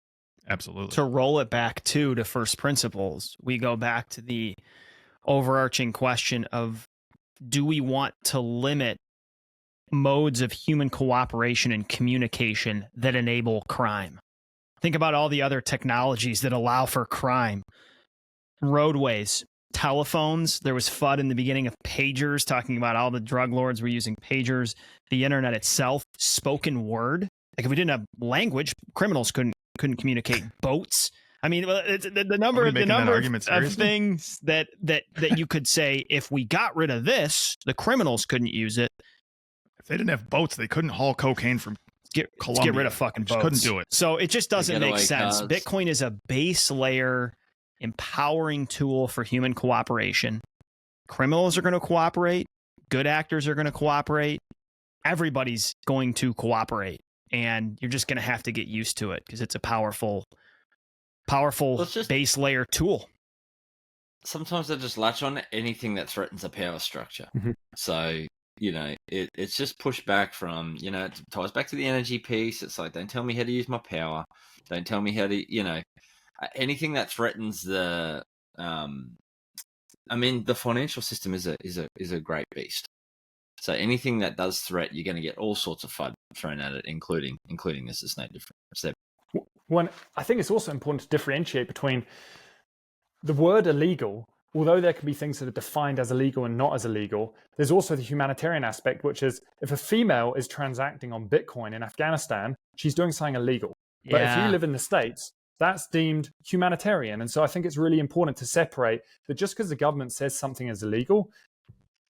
Absolutely. To roll it back to first principles, we go back to the overarching question of, do we want to limit modes of human cooperation and communication that enable crime? Think about all the other technologies that allow for crime. Roadways, telephones. There was FUD in the beginning of pagers, talking about all the drug lords were using pagers. The internet itself, spoken word. Like if we didn't have language, criminals couldn't communicate. Boats. I mean, the number of things that you could say, if we got rid of this, the criminals couldn't use it. If they didn't have boats, they couldn't haul cocaine from Colombia. Get rid of fucking boats. Couldn't do it. So it just doesn't make sense. Cards. Bitcoin is a base layer, empowering tool for human cooperation. Criminals are going to cooperate. Good actors are going to cooperate. Everybody's going to cooperate. And you're just going to have to get used to it because it's a powerful base layer tool. Sometimes they just latch on to anything that threatens a power structure. Mm-hmm. So, it's just pushed back from, it ties back to the energy piece. It's like, don't tell me how to use my power. Don't tell me how to, anything that threatens the, the financial system is a great beast. So anything that does threat, you're going to get all sorts of FUD thrown at it, including this is no different. So, I think it's also important to differentiate between the word illegal. Although there can be things that are defined as illegal and not as illegal, there's also the humanitarian aspect, which is if a female is transacting on Bitcoin in Afghanistan, she's doing something illegal. But if you live in the States, that's deemed humanitarian. And so I think it's really important to separate that just because the government says something is illegal,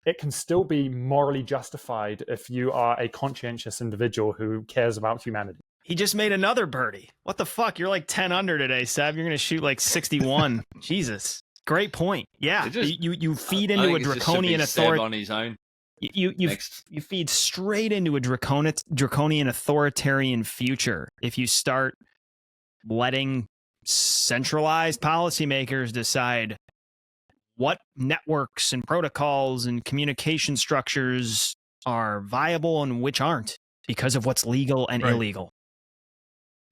it can still be morally justified if you are a conscientious individual who cares about humanity. He just made another birdie. What the fuck? You're like 10 under today, Seb. You're going to shoot like 61. Jesus. Great point. Yeah. You feed into a draconian authority on his own. You feed straight into a draconian authoritarian future if you start letting centralized policymakers decide what networks and protocols and communication structures are viable and which aren't because of what's legal and illegal.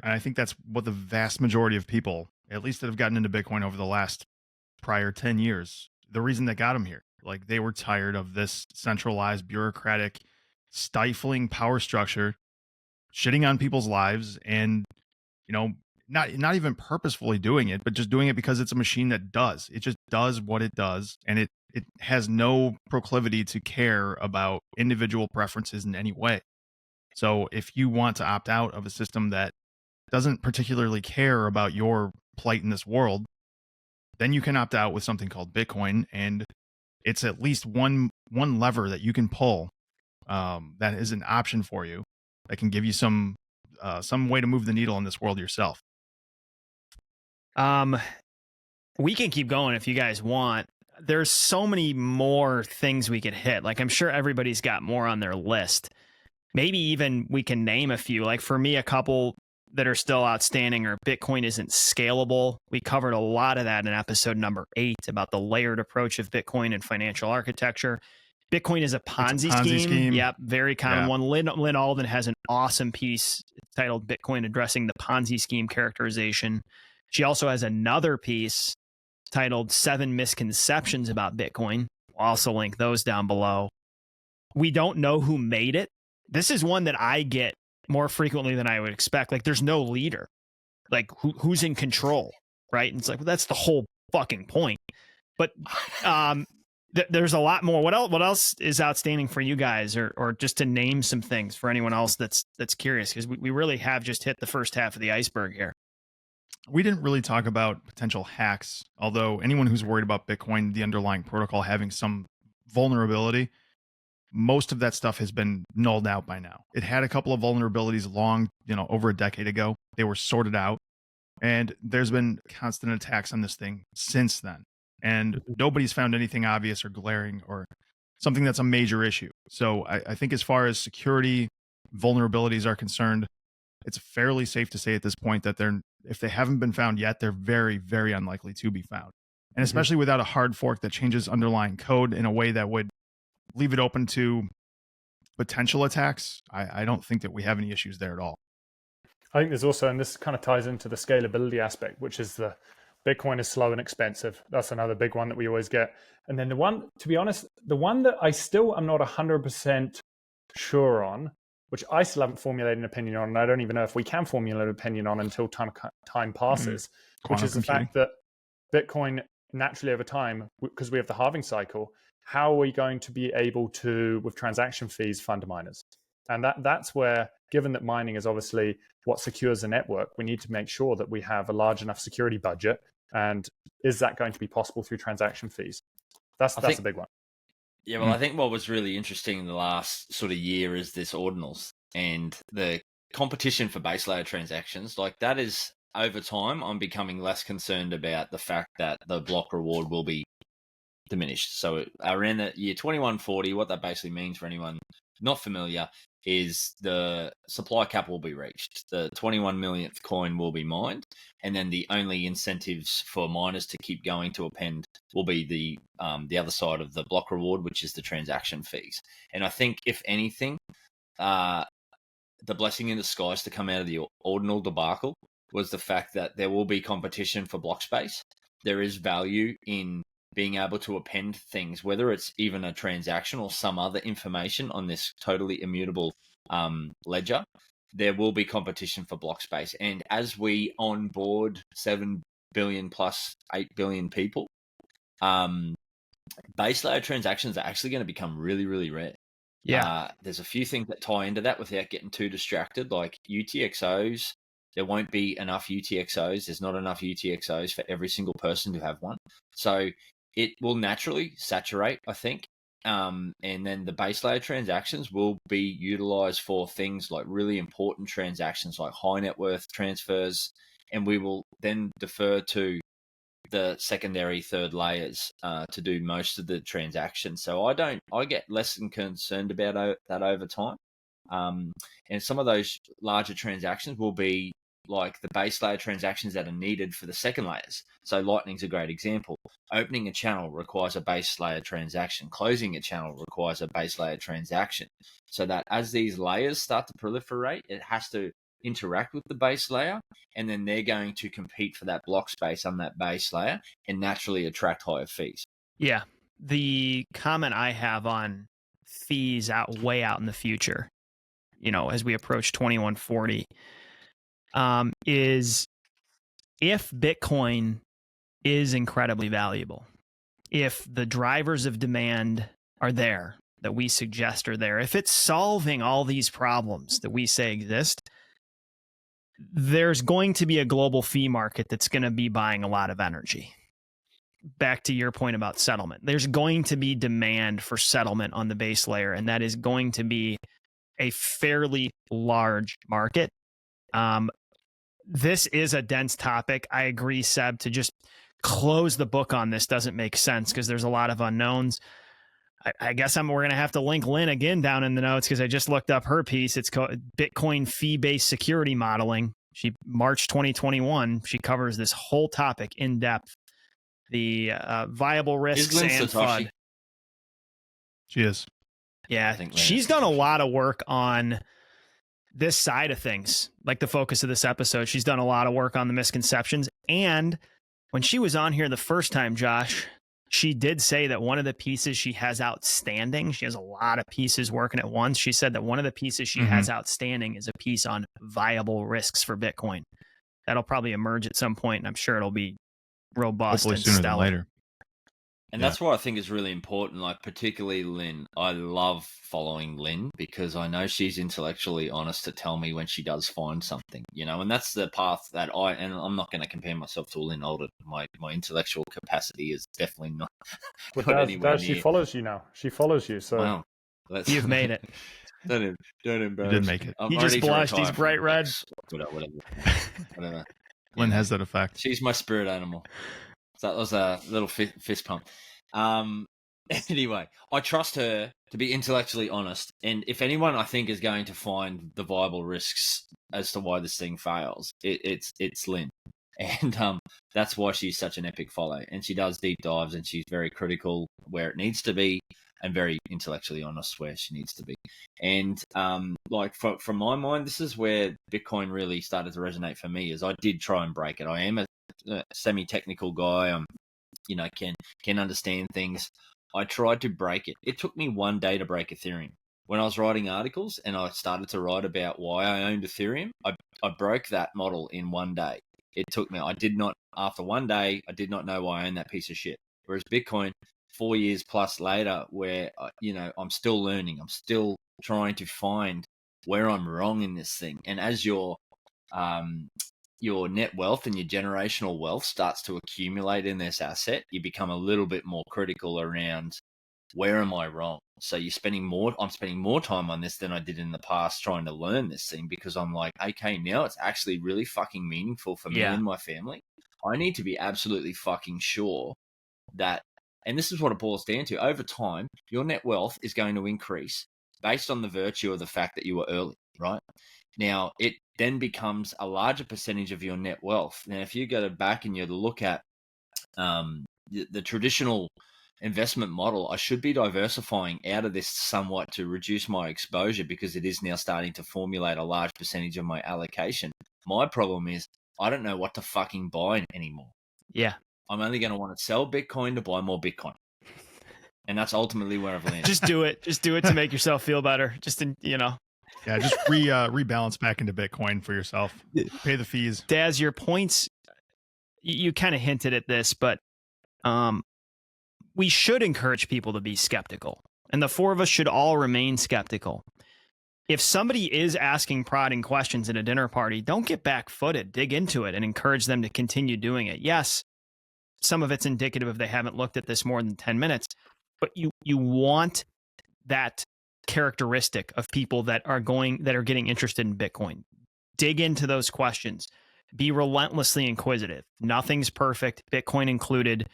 And I think that's what the vast majority of people, at least that have gotten into Bitcoin over the last prior 10 years, the reason that got them here, like they were tired of this centralized, bureaucratic, stifling power structure, shitting on people's lives and, not even purposefully doing it, but just doing it because it's a machine that does. It just does what it does. And it has no proclivity to care about individual preferences in any way. So if you want to opt out of a system that doesn't particularly care about your plight in this world, then you can opt out with something called Bitcoin. And it's at least one lever that you can pull that is an option for you that can give you some way to move the needle in this world yourself. We can keep going if you guys want. There's so many more things we could hit. Like I'm sure everybody's got more on their list. Maybe even we can name a few. Like for me, a couple that are still outstanding are Bitcoin isn't scalable. We covered a lot of that in episode number 8 about the layered approach of Bitcoin and financial architecture. Bitcoin is a Ponzi scheme. Yep, very common one. Lynn Alden has an awesome piece titled Bitcoin Addressing the Ponzi Scheme Characterization. She also has another piece titled 7 Misconceptions About Bitcoin. I'll also link those down below. We don't know who made it. This is one that I get more frequently than I would expect. Like there's no leader. Like who's in control, right? And it's like, well, that's the whole fucking point. But there's a lot more. What else is outstanding for you guys, or just to name some things for anyone else that's curious? Because we really have just hit the first half of the iceberg here. We didn't really talk about potential hacks, although anyone who's worried about Bitcoin, the underlying protocol having some vulnerability, most of that stuff has been nulled out by now. It had a couple of vulnerabilities over a decade ago. They were sorted out, and there's been constant attacks on this thing since then. And nobody's found anything obvious or glaring or something that's a major issue. So I think as far as security vulnerabilities are concerned, it's fairly safe to say at this point that if they haven't been found yet, they're very, very unlikely to be found. And especially without a hard fork that changes underlying code in a way that would leave it open to potential attacks, I don't think that we have any issues there at all. I think there's also, and this kind of ties into the scalability aspect, which is the Bitcoin is slow and expensive. That's another big one that we always get. And then the one, to be honest, the one that I still am not 100% sure on, which I still haven't formulated an opinion on, and I don't even know if we can formulate an opinion on until time passes, which is the fact that Bitcoin naturally over time, because we have the halving cycle, how are we going to be able to, with transaction fees, fund miners? And that's where, given that mining is obviously what secures the network, we need to make sure that we have a large enough security budget. And is that going to be possible through transaction fees? That's a big one. Yeah, well, I think what was really interesting in the last sort of year is this ordinals and the competition for base layer transactions. Like that is, over time, I'm becoming less concerned about the fact that the block reward will be diminished. So around the year 2140, what that basically means for anyone not familiar is the supply cap will be reached. The 21 millionth coin will be mined, and then the only incentives for miners to keep going to append will be the other side of the block reward, which is the transaction fees. And I think, if anything, the blessing in disguise to come out of the ordinal debacle was the fact that there will be competition for block space. There is value in being able to append things, whether it's even a transaction or some other information on this totally immutable ledger. There will be competition for block space. And as we onboard 7 billion plus 8 billion people, base layer transactions are actually going to become really, really rare. Yeah. There's a few things that tie into that without getting too distracted, like UTXOs. There won't be enough UTXOs. There's not enough UTXOs for every single person to have one. So it will naturally saturate, I think. And then the base layer transactions will be utilized for things like really important transactions like high net worth transfers. And we will then defer to the secondary, third layers to do most of the transactions. So I get less than concerned about that over time. And some of those larger transactions will be like the base layer transactions that are needed for the second layers. So Lightning's a great example. Opening a channel requires a base layer transaction. Closing a channel requires a base layer transaction. So that as these layers start to proliferate, it has to interact with the base layer, and then they're going to compete for that block space on that base layer and naturally attract higher fees. Yeah. The comment I have on fees way out in the future, as we approach 2140, is if Bitcoin is incredibly valuable, if the drivers of demand are there that we suggest are there, if it's solving all these problems that we say exist, there's going to be a global fee market that's going to be buying a lot of energy. Back to your point about settlement, there's going to be demand for settlement on the base layer, and that is going to be a fairly large market. This is a dense topic. I agree, Seb, to just close the book on this doesn't make sense because there's a lot of unknowns. I guess we're going to have to link Lynn again down in the notes because I just looked up her piece. It's called Bitcoin Fee-Based Security Modeling. March 2021, she covers this whole topic in depth. The viable risks and FUD. She is. Yeah, she's done a lot of work on this side of things, like the focus of this episode. She's done a lot of work on the misconceptions. And when she was on here the first time, Josh, she did say that one of the pieces she has outstanding, she has a lot of pieces working at once. She said that one of the pieces she has outstanding is a piece on viable risks for Bitcoin. That'll probably emerge at some point, and I'm sure it'll be robust. Hopefully and sooner stellar. than later. And that's what I think is really important, like particularly Lynn. I love following Lynn because I know she's intellectually honest to tell me when she does find something, and that's the path that and I'm not going to compare myself to Lynn Alden. My intellectual capacity is definitely not. Daz, she follows you now. She follows you, so wow. You've made it. Don't embarrass. You did make it. He just blushed. He's bright red. Whatever. Lynn has that effect. She's my spirit animal. So that was a little fist pump. Anyway, I trust her to be intellectually honest. And if anyone I think is going to find the viable risks as to why this thing fails, it's Lynn. And that's why she's such an epic follow. And she does deep dives, and she's very critical where it needs to be, and very intellectually honest where she needs to be. And like from my mind, this is where Bitcoin really started to resonate for me. Is I did try and break it. I am a semi-technical guy. Can understand things. I tried to break it. It took me 1 day to break Ethereum. When I was writing articles and I started to write about why I owned Ethereum, I broke that model in 1 day. It took me. After 1 day, I did not know why I owned that piece of shit. Whereas Bitcoin, 4 years plus later, where I'm still learning, I'm still trying to find where I'm wrong in this thing. And as your net wealth and your generational wealth starts to accumulate in this asset, you become a little bit more critical around where am I wrong. So I'm spending more time on this than I did in the past trying to learn this thing, because I'm like, okay, now it's actually really fucking meaningful for me and my family. I need to be absolutely fucking sure that, and this is what it boils down to, over time, your net wealth is going to increase based on the virtue of the fact that you were early, right? Now, it then becomes a larger percentage of your net wealth. Now, if you go back and you look at the traditional investment model, I should be diversifying out of this somewhat to reduce my exposure, because it is now starting to formulate a large percentage of my allocation. My problem is I don't know what to fucking buy anymore. Yeah. I'm only going to want to sell Bitcoin to buy more Bitcoin. And that's ultimately where I've landed. Just do it. Just do it to make yourself feel better. Yeah, just rebalance back into Bitcoin for yourself. Pay the fees. Daz, your points, you kind of hinted at this, but we should encourage people to be skeptical. And the four of us should all remain skeptical. If somebody is asking prodding questions at a dinner party, don't get back-footed. Dig into it and encourage them to continue doing it. Yes, some of it's indicative if they haven't looked at this more than 10 minutes, but you want that characteristic of people that are getting interested in Bitcoin. Dig into those questions. Be relentlessly inquisitive. Nothing's perfect, Bitcoin included.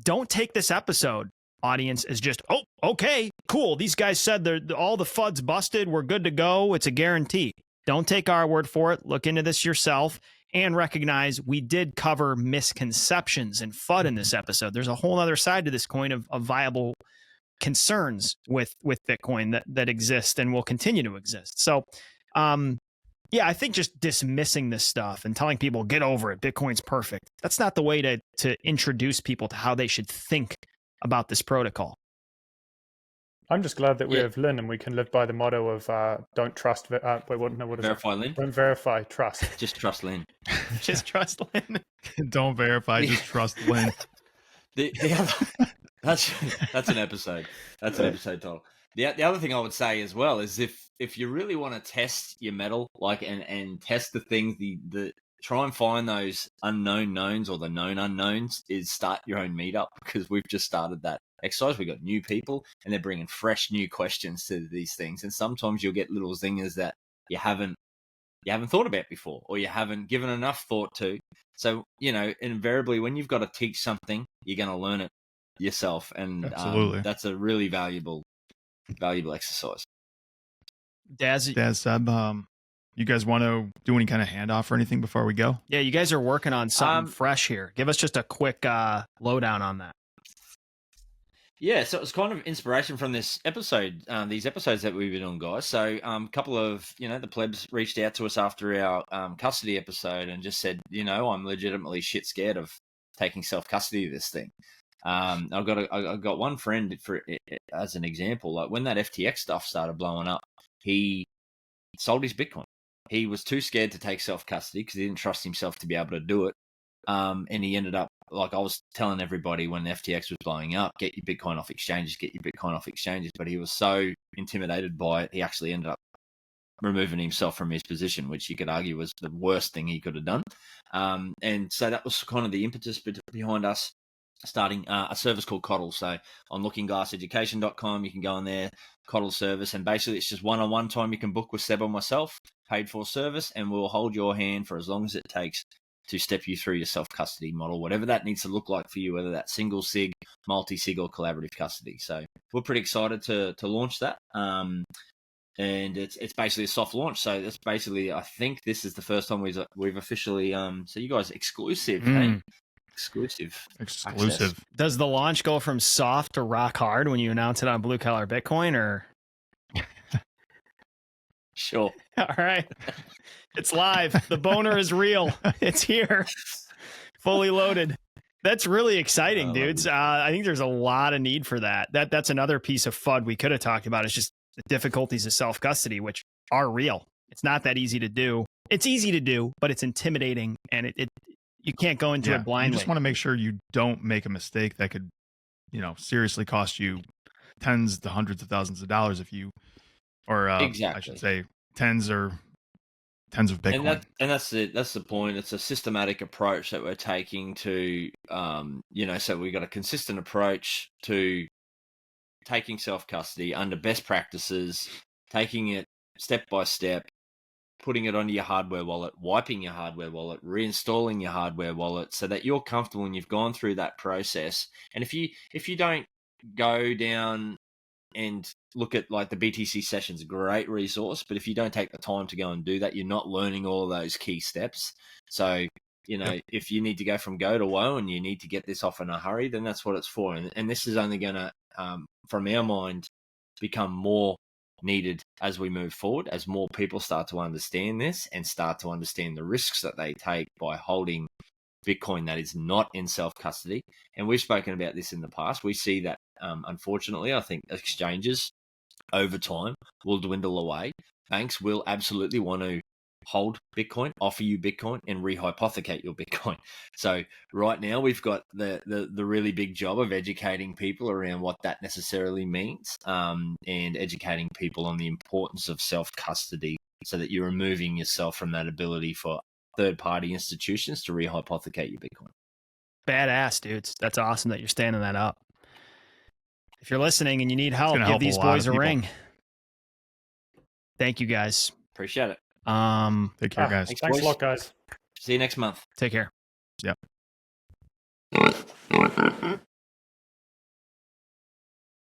Don't take this episode, audience, as just, oh, okay, cool. These guys said all the FUD's busted. We're good to go. It's a guarantee. Don't take our word for it. Look into this yourself and recognize we did cover misconceptions and FUD in this episode. There's a whole other side to this coin of viable concerns with Bitcoin that exist and will continue to exist. So, yeah, I think just dismissing this stuff and telling people, get over it, Bitcoin's perfect. That's not the way to introduce people to how they should think about this protocol. I'm just glad that we have Lynn and we can live by the motto of don't trust. What is verify it? Lynn? Don't verify, trust. Just trust Lynn. Just trust Lynn. Don't verify, just trust Lynn. That's an episode. That's an episode title. The other thing I would say as well is if you really want to test your metal, like and test the things, the try and find those unknown knowns or the known unknowns, is start your own meetup, because we've just started that exercise. We've got new people and they're bringing fresh new questions to these things, and sometimes you'll get little zingers that you haven't thought about before, or you haven't given enough thought to. So invariably when you've got to teach something, you're going to learn it yourself, and that's a really valuable exercise. Daz, Seb, you guys want to do any kind of handoff or anything before we go? Yeah, you guys are working on something fresh here. Give us just a quick lowdown on that. Yeah, so it was kind of inspiration from this episode, these episodes that we've been on, guys. So a couple of, the plebs reached out to us after our custody episode and just said, I'm legitimately shit scared of taking self-custody of this thing. I've got one friend as an example. Like when that FTX stuff started blowing up, he sold his Bitcoin. He was too scared to take self-custody because he didn't trust himself to be able to do it. And he ended up, like I was telling everybody when FTX was blowing up, get your Bitcoin off exchanges, But he was so intimidated by it, he actually ended up removing himself from his position, which you could argue was the worst thing he could have done. And so that was kind of the impetus behind us starting a service called CODLED. So on lookingglasseducation.com, you can go on there, CODLED service, and basically it's just one-on-one time you can book with Seb or myself, paid for service, and we'll hold your hand for as long as it takes to step you through your self-custody model, whatever that needs to look like for you, whether that's single sig, multi-sig, or collaborative custody. So we're pretty excited to launch that. And it's basically a soft launch. So that's basically, I think this is the first time we've officially, so you guys exclusive, hey? Exclusive. Access. Does the launch go from soft to rock hard when you announce it on Blue Collar Bitcoin, or? Sure. All right. It's live. The boner is real. It's here. Fully loaded. That's really exciting, dudes. I think there's a lot of need for that. That's another piece of FUD we could have talked about. It's just the difficulties of self-custody, which are real. It's not that easy to do. It's easy to do, but it's intimidating, and it you can't go into it blindly. You just want to make sure you don't make a mistake that could, seriously cost you tens to hundreds of thousands of dollars if you, or exactly. I should say tens of Bitcoin. And that's it. That's the point. It's a systematic approach that we're taking to, so we've got a consistent approach to taking self-custody under best practices, taking it step by step, putting it onto your hardware wallet, wiping your hardware wallet, reinstalling your hardware wallet so that you're comfortable when you've gone through that process. And if you don't go down and look at like the BTC sessions, a great resource, but if you don't take the time to go and do that, you're not learning all of those key steps. So, if you need to go from go to woe and you need to get this off in a hurry, then that's what it's for. And this is only going to, from our mind, become more needed as we move forward, as more people start to understand this and start to understand the risks that they take by holding Bitcoin that is not in self-custody. And we've spoken about this in the past. We see that, unfortunately, I think exchanges over time will dwindle away. Banks will absolutely want to hold Bitcoin, offer you Bitcoin, and rehypothecate your Bitcoin. So right now we've got the really big job of educating people around what that necessarily means, and educating people on the importance of self-custody so that you're removing yourself from that ability for third-party institutions to rehypothecate your Bitcoin. Badass, dudes. That's awesome that you're standing that up. If you're listening and you need help, give these boys a ring. Thank you, guys. Appreciate it. Take care, guys. Thanks a lot, guys. See you next month. Take care. Yep.